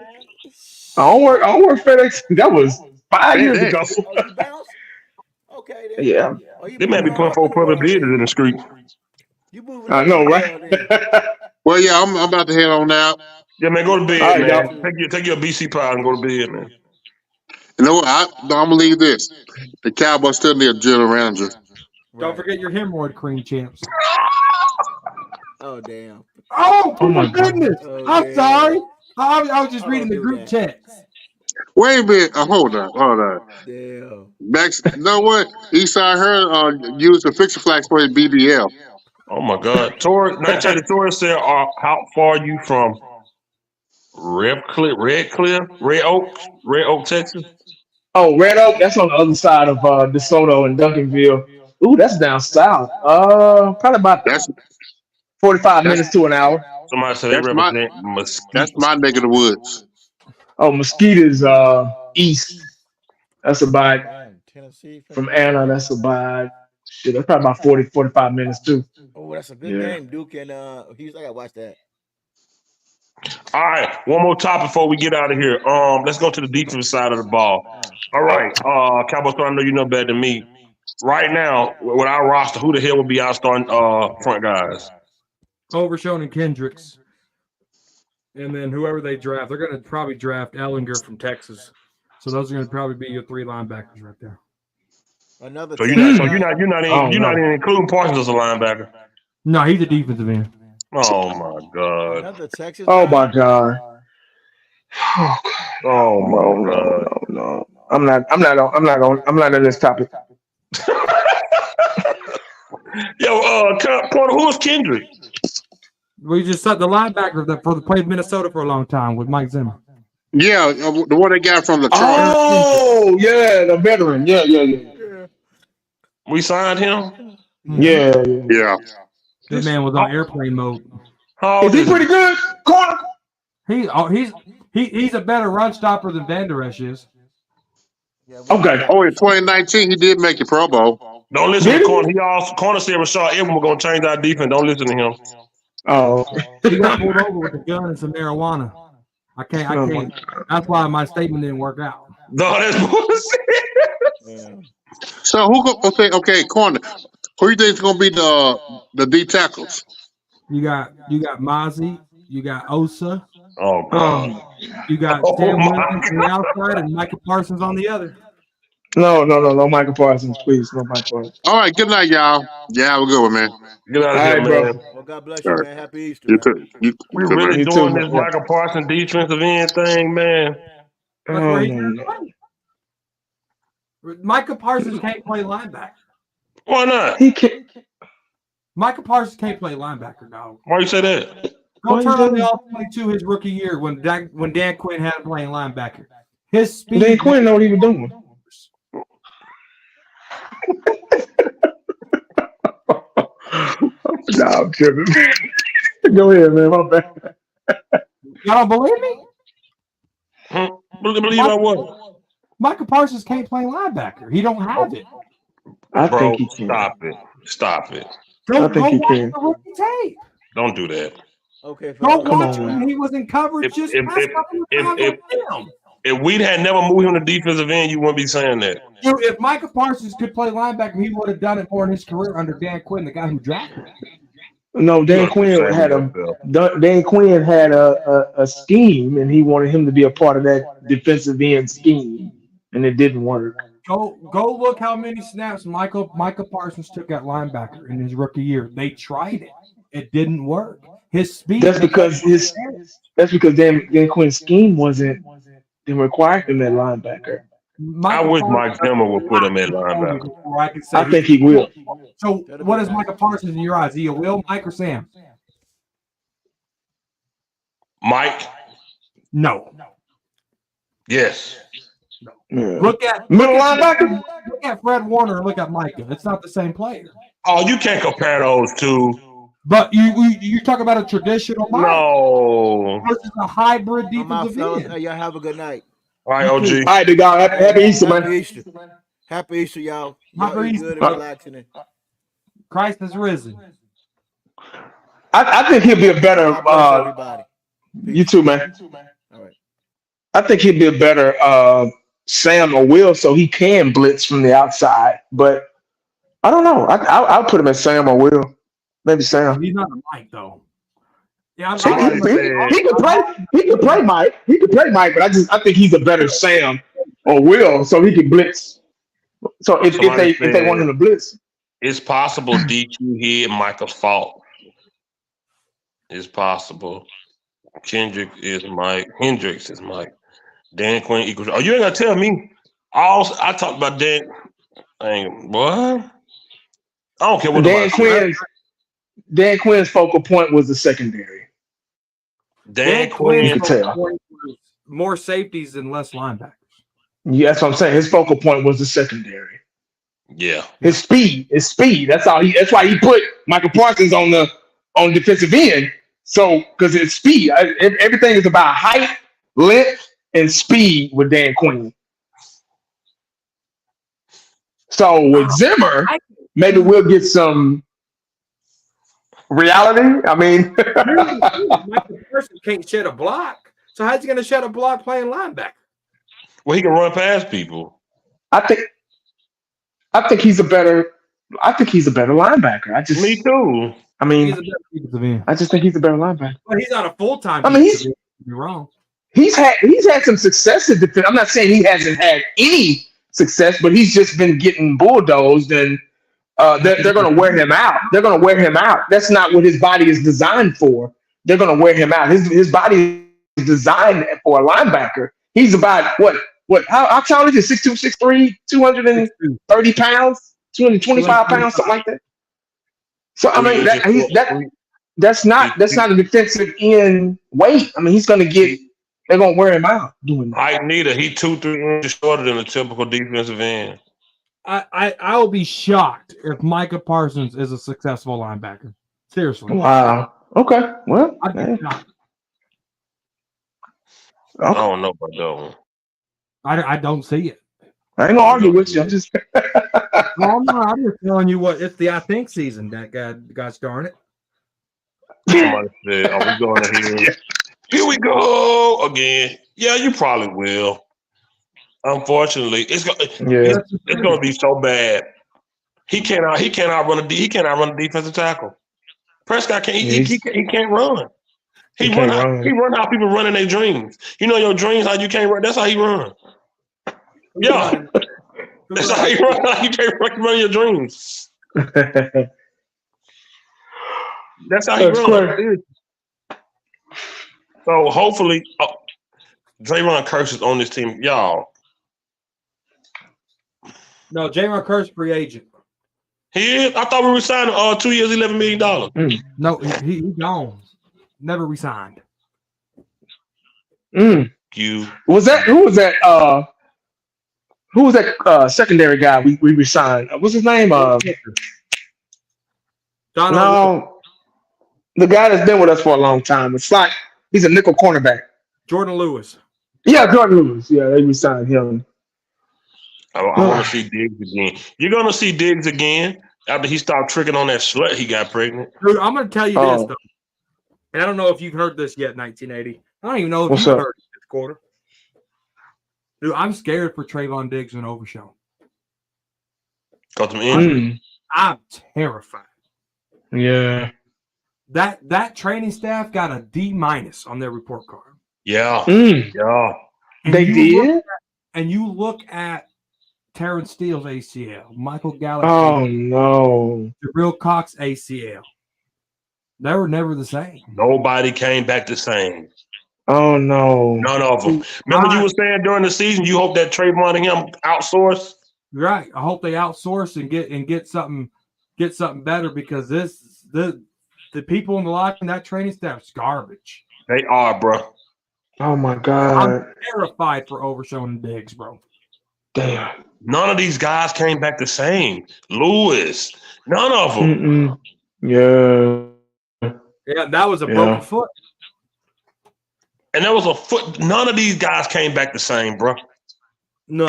I don't work FedEx. That was 5 years ago. FedEx. Oh, you bounce? Okay then. Yeah, Oh, you They may moving be on putting up in for the public world business then. in the street. You moving I up in the know, right? world then. Well, yeah, I'm about to head on out. Yeah, man, go Yeah, to I'm about to All bed, right, head man. y'all. out too. Take your BC pie and go to bed, man. You know what? I'm gonna leave this. The Cowboys still need a general manager. Don't Right. forget your hemorrhoid cream, champs. Oh damn. Oh, Oh my my god. goodness. Oh I'm damn. sorry. I was just Oh, reading don't the do group that. text. Wait a minute. Hold on. Damn. Max, you know what? Eastside Heard used the fixer flags for his BBL. Oh my God, Tor 1980 Torres said, "How far are you from Red Oak, Texas?" Oh, Red Oak. That's on the other side of DeSoto and Duncanville. Ooh, that's down south. Probably about That's 45 that's minutes to an hour. Somebody said they that's my represent that's Mesquite. my neck of the woods. Oh, Mesquite is east. That's about Damn. Tennessee finna from beat Anna. That's somebody. about shit. That's probably about 40, 45 minutes too. Oh, that's a good Yeah. game, Duke and Houston. I gotta watch that. All right, one more topic before we get out of here. Let's go to the defensive side of the ball. All right, Cowboys. I know you know better than me. Right now, with our roster, who the hell would be our starting front guys? Overshown and Kendricks. and then whoever they draft, they're going to probably draft Ellinger from Texas. So those are going to probably be your 3 linebackers right there. Another So Texas you're guy. not you're not I even don't you're not know. even including Parsons as a linebacker. No, he's a defensive end. Oh my God. Another Texas Oh guy. my God. Oh No, my no, God. no, no. I'm not on this topic. Yo, Porter, who is Kendrick? We just saw the linebacker that played Minnesota for a long time with Mike Zimmer. Yeah, the one they got from Detroit. Oh, yeah, the veteran. Yeah. Yeah. We signed him. Yeah. Yeah. That man was on airplane mode. How Is old he is pretty good? Corner. He's a better run stopper than Van Der Esch is. Yeah, we Okay. got Oh, in 2019, he did make the Pro Bowl. Don't listen to Did he? Corner. Corner said Rashad Evans was gonna change our defense. Don't listen to him. Oh. He got pulled over with a gun and some marijuana. I Oh, my can't. That's why my statement didn't work out. No, that's bullshit. yeah. So okay, corner. Who you think is gonna be the D tackles? You got Mozzie, you got Osa, Oh God. you got Oh, Sam my Williams on the outside and Michael Parsons on the other. No, Michael Parsons, please. No Michael Parsons. All right, good night, y'all. Yeah, have a good one, man. Get out All of here, right, bro. man. Well, God bless All you, right. man. Happy Easter, You man. too. You We good, really man. You too, doing this man. Michael Parsons defensive end thing, man. That's where he's no. Michael Parsons can't play linebacker. Why not? He can't. Michael Parsons can't play linebacker, dog. Why you say that? Go Why turn you on the say All-22 his rookie year when Dan Quinn had him playing linebacker. His speed. Dan Quinn know what he was doing. Nah, I'm tripping. Go ahead, man. My bad. Y'all don't believe me? Believe I what? Michael Parsons can't play linebacker. He don't have it. I Bro, think he can. Stop it. Go I think he watch can. the rookie tape. Don't do that. Okay, Go fellas. Come watch on, him when he was in coverage If just if last if couple of if, times if, on film. if we had never moved him to defensive end, you wouldn't be saying that. Dude, if Michael Parsons could play linebacker, he would have done it more in his career under Dan Quinn, the guy who drafted him. No, Dan You're Quinn saying had yourself. a scheme, and he wanted him to be a part of that defensive end scheme, and it didn't work. Go look how many snaps Michael Parsons took at linebacker in his rookie year. They tried it. It didn't work. His speed. That's because Dan Quinn's scheme didn't require him at linebacker. I wish Mike Zimmer would put him at linebacker. I can say I think he will. So what is Michael Parsons in your eyes? Is he a Will, Mike, or Sam? Mike, No. yes. Yeah. Look at Fred Warner and look at Micah. It's not the same player. Oh, you can't compare those two. But you talk about a traditional Mike No. versus a hybrid I'm out, defensive fellas. end. Hey, y'all have a good night. All right, OG. All right, big guy. Happy Easter, Happy man. Easter. Happy Easter, y'all. Y'all Happy eat Easter. good and relaxing. And Christ is risen. I think he'll be a better. God bless everybody. You too, man. All right. I think he'd be a better Sam or Will, so he can blitz from the outside. But I don't know. I'll put him as Sam or Will. Maybe Sam. He's not a Mike though. Yeah, He can play. He can play Mike. He can play Mike, but I think he's a better Sam or Will, so he can blitz. So if they want him to blitz, It's possible DQ hit Michael's fault. It's possible. Hendricks is Mike. Dan Quinn equals. Oh, you ain't gonna tell me. I talked about Dan. What? I don't care what Dan Quinn's focal point was the secondary. Dan You Quinn. could tell. More safeties and less linebackers. Yeah, that's what I'm saying. His focal point was the secondary. Yeah. His speed. That's that's why he put Michael Parsons on defensive end. So because it's speed. Everything is about height, length, and speed with Dan Quinn. So with Zimmer, maybe we'll get some reality. I mean, Michael Parsons can't shed a block. So how's he going to shed a block playing linebacker? Well, he can run past people. I think he's a better linebacker. Me too. I mean, He's a better defensive end. I just think he's a better linebacker. But he's not a full-time. I mean, defensive end. You're wrong. He's had some success in defense. I'm not saying he hasn't had any success, but he's just been getting bulldozed, and they're going to wear him out. They're going to wear him out. That's not what his body is designed for. They're going to wear him out. His body is designed for a linebacker. He's about what? How tall is he? 6'2", 6'3", 230 pounds, 225 pounds, something like that. So I mean, that's not a defensive end weight. I mean, he's going to get. They're going to wear him out doing that. Mike Neither, he 2-3 inches shorter than a typical defensive end. I will be shocked if Micah Parsons is a successful linebacker. Seriously. Wow. Okay. Well, I'd be shocked. I don't know about that one. I don't see it. I ain't gonna argue with you. I'm just. No, I'm just telling you what. It's the I think season. That gosh darn it. Somebody said, "Are we going ahead?" Here we go again. Yeah, you probably will. Unfortunately, it's going to be so bad. He cannot run a defensive tackle. Prescott can't. He can't run. He run how people run in their dreams. You know your dreams, how you can't run. That's how he run. Yeah, that's how he run. How you can't run your dreams. That's how he runs. So hopefully, Draymond Curse is on this team, y'all. No, Jaron Curse free agent. He is. I thought we were signing 2 years, $11 million. No, he gone. Never resigned. Who was that? Who was that secondary guy we resigned? What's his name? No, the guy that's been with us for a long time. It's like he's a nickel cornerback. Jordan Lewis. Yeah, Jordan Lewis. Yeah, they resigned him. I want to see Diggs again. You're going to see Diggs again after he stopped tricking on that slut he got pregnant. Dude, I'm going to tell you this, though. And I don't know if you've heard this yet, 1980. I don't even know if you've heard it this quarter. Dude, I'm scared for Trayvon Diggs and Overshown. Got them in? I'm terrified. Yeah. That training staff got a D- on their report card. Yeah. Yeah. And they did? And you look at Terrence Steele's ACL, Michael Gallup. Oh, no. Jabril Cox ACL. They were never the same. Nobody came back the same. Oh, no. None of them. Remember you were saying during the season you hope that Trayvon and him outsource? Right. I hope they outsource and get something better because the people in the locker room, that training staff is garbage. They are, bro. Oh, my God. I'm terrified for Overshown and Diggs, bro. Damn. None of these guys came back the same. Lewis. None of them. Yeah. Yeah, that was a broken foot. And there was a foot. None of these guys came back the same, bro. No.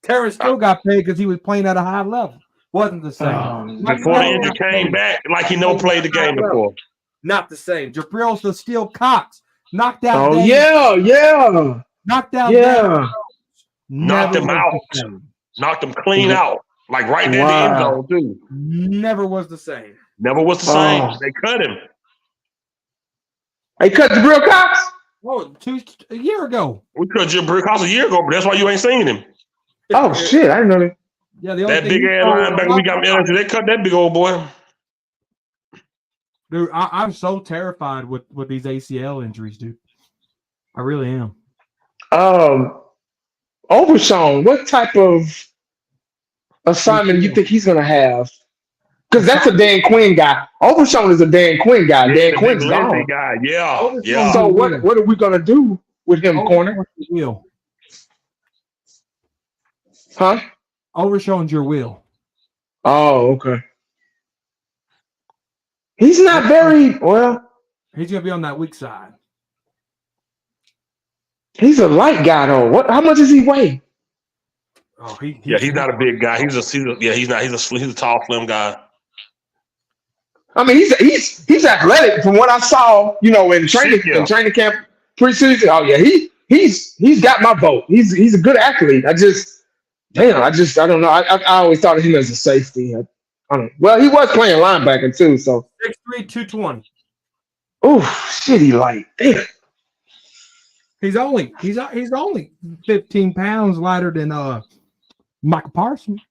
Terrence still got paid because he was playing at a high level. Wasn't the same. Before the injury came back, like he never played the game before. Not the same. Jabril the Steel Cox knocked out. Oh, yeah. Knocked out. Yeah. Knocked him out. Knocked him clean out. Like right there in the end zone, too. Never was the same. Never was the same. They cut him. They cut Jabril Cox? Oh, a year ago. We cut Jabril Cox a year ago, but that's why you ain't seen him. Oh, shit. I didn't know that. Yeah, that big ass linebacker we got him. They cut that big old boy. Dude, I'm so terrified with these ACL injuries, dude. I really am. Overshown, what type of assignment you think he's gonna have? Because that's a Dan Quinn guy. Overshown is a Dan Quinn guy. Yeah, Dan Quinn's gone. Guy. Yeah. So what are we gonna do with him, corner? Will. Huh? Overshown's your will. Oh, okay. He's not very well. He's gonna be on that weak side. He's a light guy though. How much does he weigh? Oh, he's not a big guy. He's a tall, slim guy. I mean, he's athletic from what I saw. In training camp preseason. Oh yeah, he's got my vote. He's a good athlete. I don't know. I always thought of him as a safety. I don't know. Well, he was playing linebacker too. So 6'3", 220. Oh shit, he light. Damn. He's only 15 pounds lighter than Michael Parsons.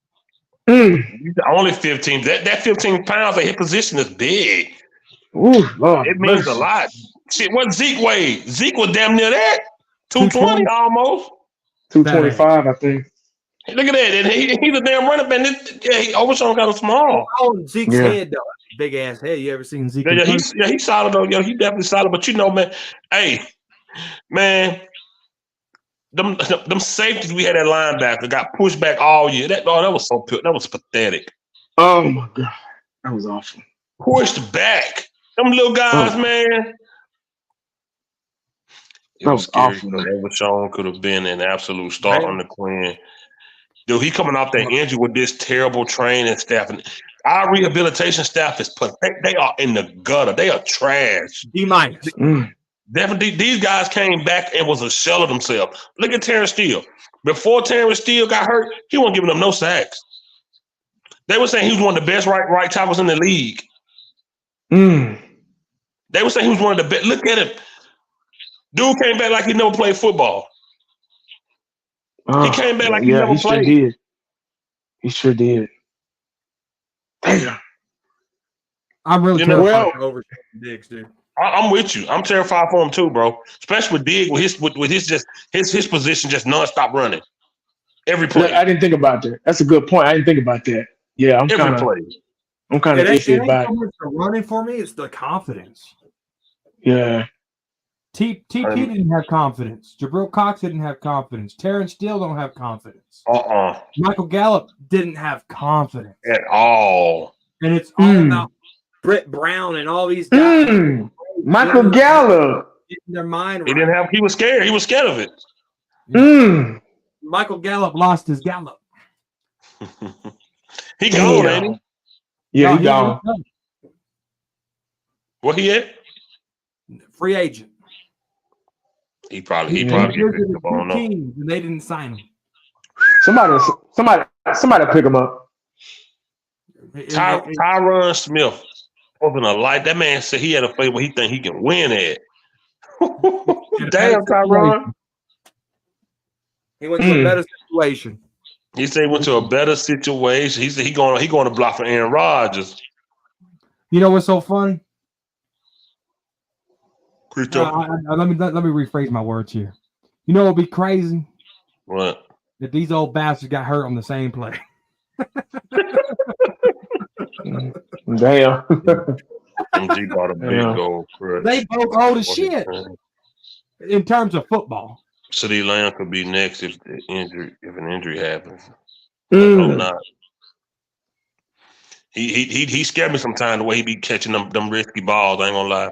He's only 15. That 15 pounds at his position is big. Ooh, Lord, It means a lot. Shit, what Zeke weighed? Zeke was damn near that. 220 almost. 225, I think. Look at that. And he's a damn running back. He Overshawn got him small. Zeke's head, though. Big ass head. You ever seen Zeke? He's solid, though. He definitely solid. But man, hey, man, them safeties we had at linebacker got pushed back all year. That was so pure. That was pathetic. Oh, my God. That was awful. Pushed back. Them little guys, man. It was scary. Awful. Overshawn could have been an absolute star on the Queen. Dude, he coming off that injury with this terrible training staff. And our rehabilitation staff is pathetic. They are in the gutter. They are trash. D-. Definitely, these guys came back and was a shell of themselves. Look at Terrence Steele. Before Terrence Steele got hurt, he wasn't giving them no sacks. They were saying he was one of the best right tackles in the league. They were saying he was one of the best. Look at him. Dude came back like he never played football. He came back like he never played. Sure did. He sure did. Damn. I'm really terrified over Diggs, dude. I'm with you. I'm terrified for him too, bro. Especially with Diggs, with his position just nonstop running every play. I didn't think about that. That's a good point. I didn't think about that. Yeah, I'm kind of iffy about it. So running for me, it's the confidence. Yeah. TP didn't have confidence. Jabril Cox didn't have confidence. Terrence Steele don't have confidence. Michael Gallup didn't have confidence at all. And it's all about Britt Brown and all these guys. Michael Gallup. Getting their mind right. He was scared. He was scared of it. Michael Gallup lost his Gallup. He gone, ain't he? Yeah, he gone. What he at? Free agent. He probably picked up on teams and they didn't sign him. Somebody pick him up. Tyron Smith wasn't a light. That man said he had a play where he think he can win at. Damn, Tyron. He went to a better situation. He said he went to a better situation. He said he going to block for Aaron Rodgers. You know what's so funny? Let me rephrase my words here. You know what would be crazy? What? If these old bastards got hurt on the same play. Damn. MG got a big goal. They both old as shit in terms of football. CeeDee Lamb could be next if an injury happens. Hope not. He scared me sometimes the way he be catching them risky balls. I ain't gonna lie.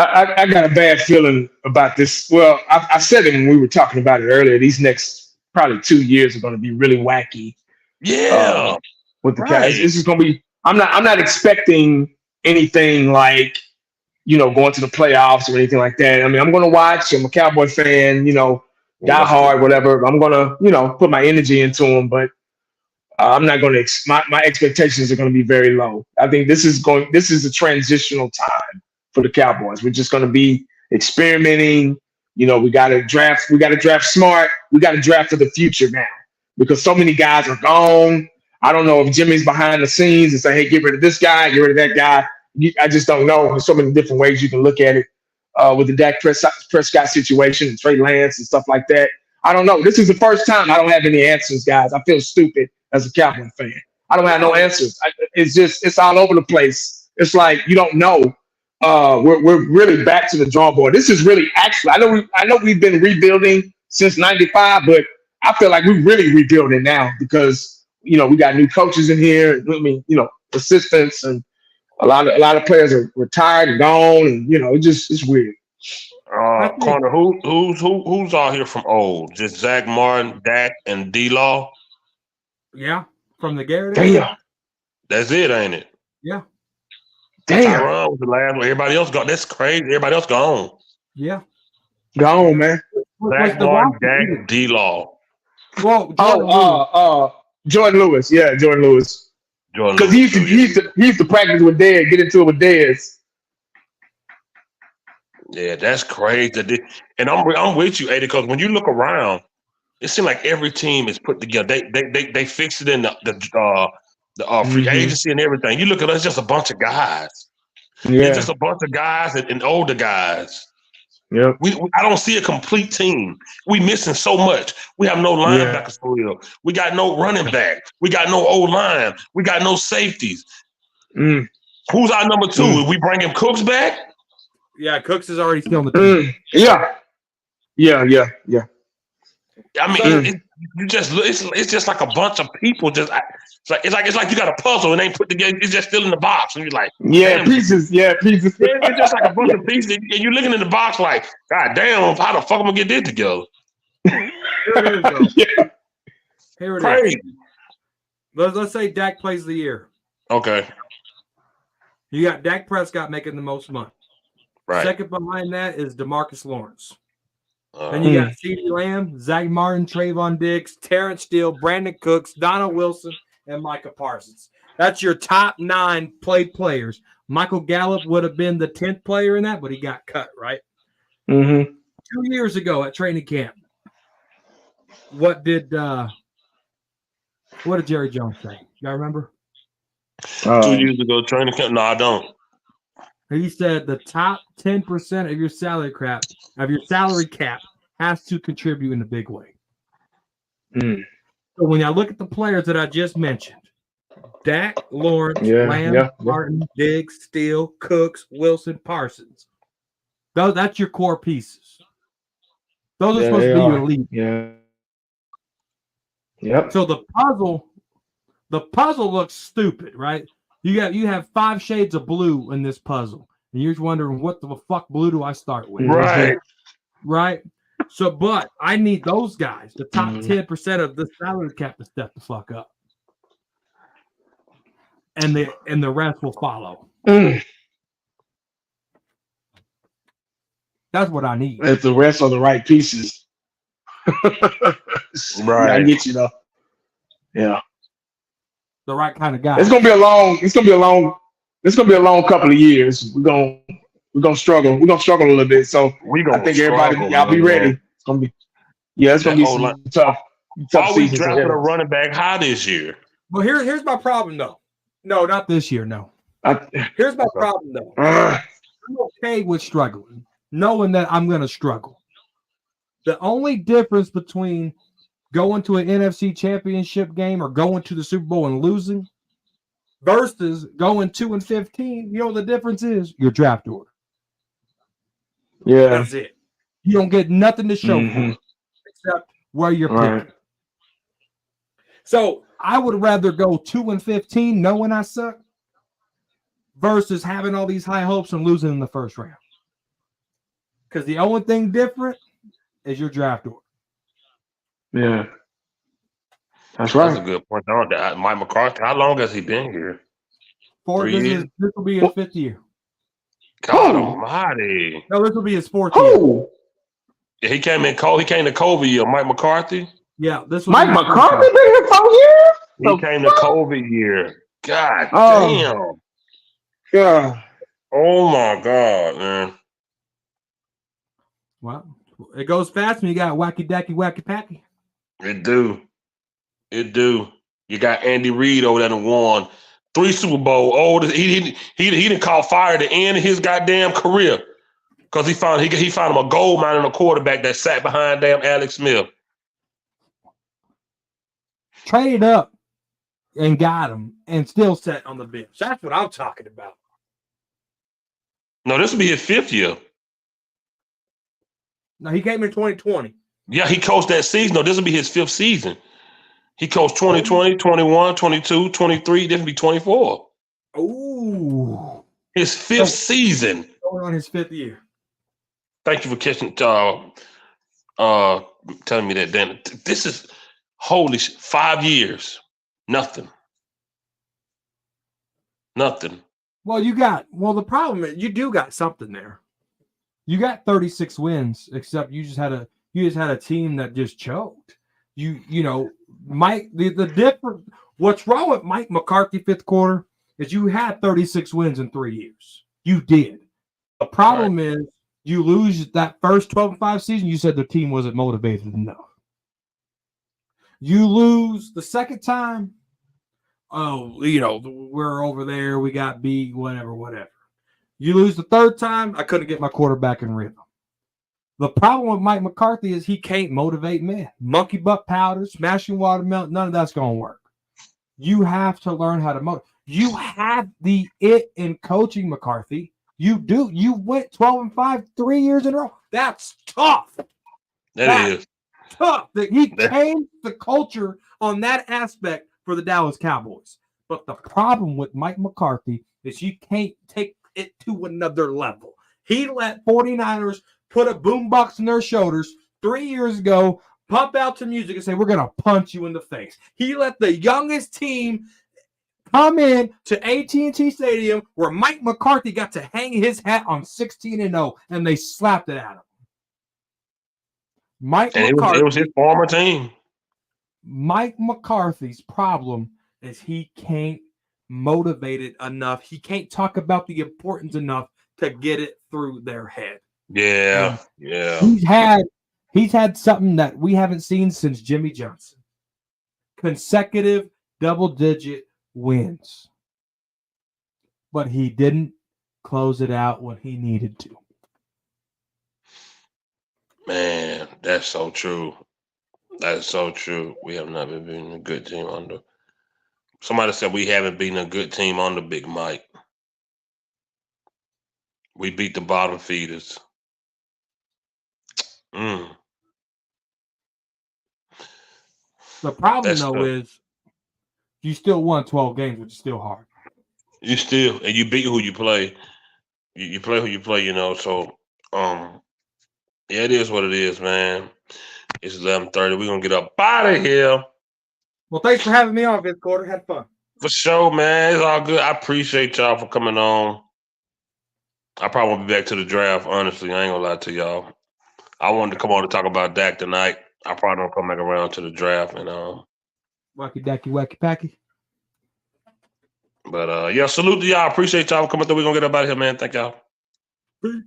I got a bad feeling about this. Well, I said it when we were talking about it earlier. These next probably 2 years are going to be really wacky. Yeah, with the guys, this is going to be. I'm not expecting anything like going to the playoffs or anything like that. I mean, I'm going to watch. I'm a Cowboy fan. Die hard, whatever. I'm going to put my energy into them, but I'm not going to. My expectations are going to be very low. I think this is a transitional time for the Cowboys. We're just going to be experimenting. We got to draft. We got to draft smart. We got to draft for the future now because so many guys are gone. I don't know if Jimmy's behind the scenes and say, "Hey, get rid of this guy, get rid of that guy." I just don't know. There's so many different ways you can look at it with the Dak Prescott situation and Trey Lance and stuff like that. I don't know. This is the first time I don't have any answers, guys. I feel stupid as a Cowboy fan. I don't have no answers. It's all over the place. It's like you don't know. We're really back to the drawing board. This is really actually. I know we've been rebuilding since '95, but I feel like we're really rebuilding now because we got new coaches in here. I mean, assistants and a lot of players are retired and gone, and it's weird. Corner, who's all here from old? Just Zach Martin, Dak, and D-Law. Yeah, from the Garrett. Damn, that's it, ain't it? Yeah. Damn. Tyron was the last one. Everybody else gone. That's crazy. Everybody else gone. Yeah. Gone, man. Zach Martin, Dak, D-Law. Well, Jordan Lewis. Yeah, Jordan Lewis. Because he used to practice with Dez, get into it with Dez. Yeah, that's crazy. And I'm with you, Eddie, because when you look around, it seems like every team is put together. They fix it in the free Hmm. agency and everything. You look at us, just a bunch of guys. It's Yeah. just a bunch of guys and older guys. Yep. I don't see a complete team. We missing so much. We have no Yeah. linebackers for real. We got no running back. We got no O line. We got no safeties. Mm. Who's our number two? Mm. If we bring him Cooks back, Yeah, Cooks is already still on the team. Mm. Yeah. Yeah. Yeah. Yeah. I mean, So it's just like a bunch of people. It's like you got a puzzle and they put together. It's just still in the box, and you're like, Yeah. damn. Pieces. Yeah. Pieces. It's just like a bunch Yeah. of pieces, and you're looking in the box like, God damn, how the fuck am I gonna get this together? here it is, though. Yeah. Here it is. Crazy. Let's say Dak plays the year. Okay, You got Dak Prescott making the most money. right. Second behind that is DeMarcus Lawrence. Then Uh, you got CeeDee Lamb, Zach Martin, Trayvon Diggs, Terrence Steele, Brandon Cooks, Donald Wilson, and Micah Parsons. That's your top 9 players. Michael Gallup would have been the 10th player in that, but he got cut, right? Mm-hmm. 2 years ago at training camp, what did Jerry Jones say? Y'all remember? 2 years ago, training camp. No, I don't. He said the top 10% of your salary cap has to contribute in a big way. Mm. So when I look at the players that I just mentioned, Dak, Lawrence, Yeah, Lamb, yeah. Martin, Diggs, Steele, Cooks, Wilson, Parsons. That's your core pieces. Those are Yeah, supposed to they be your are. elite. Yeah. Yep. So the puzzle looks stupid, right? You have 5 shades of blue in this puzzle, and you're wondering what the fuck blue do I start with? Right. Right. So, but I need those guys, the top Mhm. 10% of the salary cap, to step the fuck up, and the rest will follow. Mm. That's what I need. If the rest are the right pieces. Yeah, I Right. get you though. Yeah. The right kind of guy. It's gonna be a long couple of years. We're gonna struggle. We're gonna struggle a little bit. So We I gonna think struggle, everybody, y'all be man. ready. It's gonna be it's gonna That be O-line. some tough Are we seasons drafting ahead. a running back high this year? Well, here's my problem though. No, not this year. No. Here's my problem though. I'm okay with struggling, knowing that I'm going to struggle. The only difference between going to an NFC championship game or going to the Super Bowl and losing versus going 2-15, you know what the difference is? Your draft order. Yeah. That's it. You don't get nothing to show for it except where you're Right. picking. So I would rather go 2-15 knowing I suck versus having all these high hopes and losing in the first round. Because the only thing different is your draft order. Yeah. That's That's a right. good point. Mike McCarthy, how long has he been here? 3 years? This will be his 5th year. God Who? almighty. No, this will be his 4th year. Who? Yeah, he came to COVID year. Mike McCarthy. Yeah, this will Mike be his 4th McCarthy year. been here 4 years? He The came to fuck? COVID year. God Oh. damn. Yeah. Oh my God, man. Well, it goes fast when you got wacky dacky wacky packy. It do. It do. You got Andy Reid over there that won 3 Super Bowl. Oh, he didn't call fire at the end of his goddamn career because he found him a gold mine and a quarterback that sat behind damn Alex Smith. Traded up and got him and still sat on the bench. That's what I'm talking about. No, this will be his 5th year. No, he came in 2020. Yeah, he coached that season. No, this will be his 5th season. He coached 2020, 21, 22, 23. This will be 24. Ooh. His 5th season. Going on his 5th year. Thank you for catching telling me that, Dan. This is 5 years. Nothing. Well, the problem is you do got something there. You got 36 wins, except you just had a team that just choked. Mike, the different what's wrong with Mike McCarthy 5th quarter is you had 36 wins in 3 years. You did. The problem is You lose that first 12-5 season, you said the team wasn't motivated enough. You lose the second time, we're over there, we got beat, whatever. You lose the third time, I couldn't get my quarterback in rhythm. The problem with Mike McCarthy is he can't motivate men. Monkey butt powder, smashing watermelon, none of that's going to work. You have to learn how to motivate. You have the it in coaching, McCarthy. You do. You went 12-5 3 years in a row. That's tough. That's tough. He changed the culture on that aspect for the Dallas Cowboys. But the problem with Mike McCarthy is you can't take it to another level. He let 49ers put a boombox in their shoulders 3 years ago, pump out some music and say, we're going to punch you in the face. He let the youngest team come in to AT&T Stadium where Mike McCarthy got to hang his hat on 16-0, and they slapped it at him. It was his former team. Mike McCarthy's problem is he can't motivate it enough. He can't talk about the importance enough to get it through their head. Yeah, yeah. He's had something that we haven't seen since Jimmy Johnson. Consecutive double-digit wins. But he didn't close it out when he needed to. Man, that's so true. That's so true. We have not been beating a good team under. Somebody said we haven't beaten a good team under Big Mike. We beat the bottom feeders. The problem, is you still won 12 games, which is still hard. And you beat who you play. You play who you play, So, yeah, it is what it is, man. It's 11:30. We're gonna get up out of here. Well, thanks for having me on, Vince Carter. Had fun. For sure, man. It's all good. I appreciate y'all for coming on. I probably won't be back to the draft, honestly. I ain't gonna lie to y'all. I wanted to come on to talk about Dak tonight. I probably don't come back around to the draft and wacky dacky wacky packy. But yeah, salute to y'all. Appreciate y'all for coming through. We're gonna get up out of here, man. Thank y'all. Peace.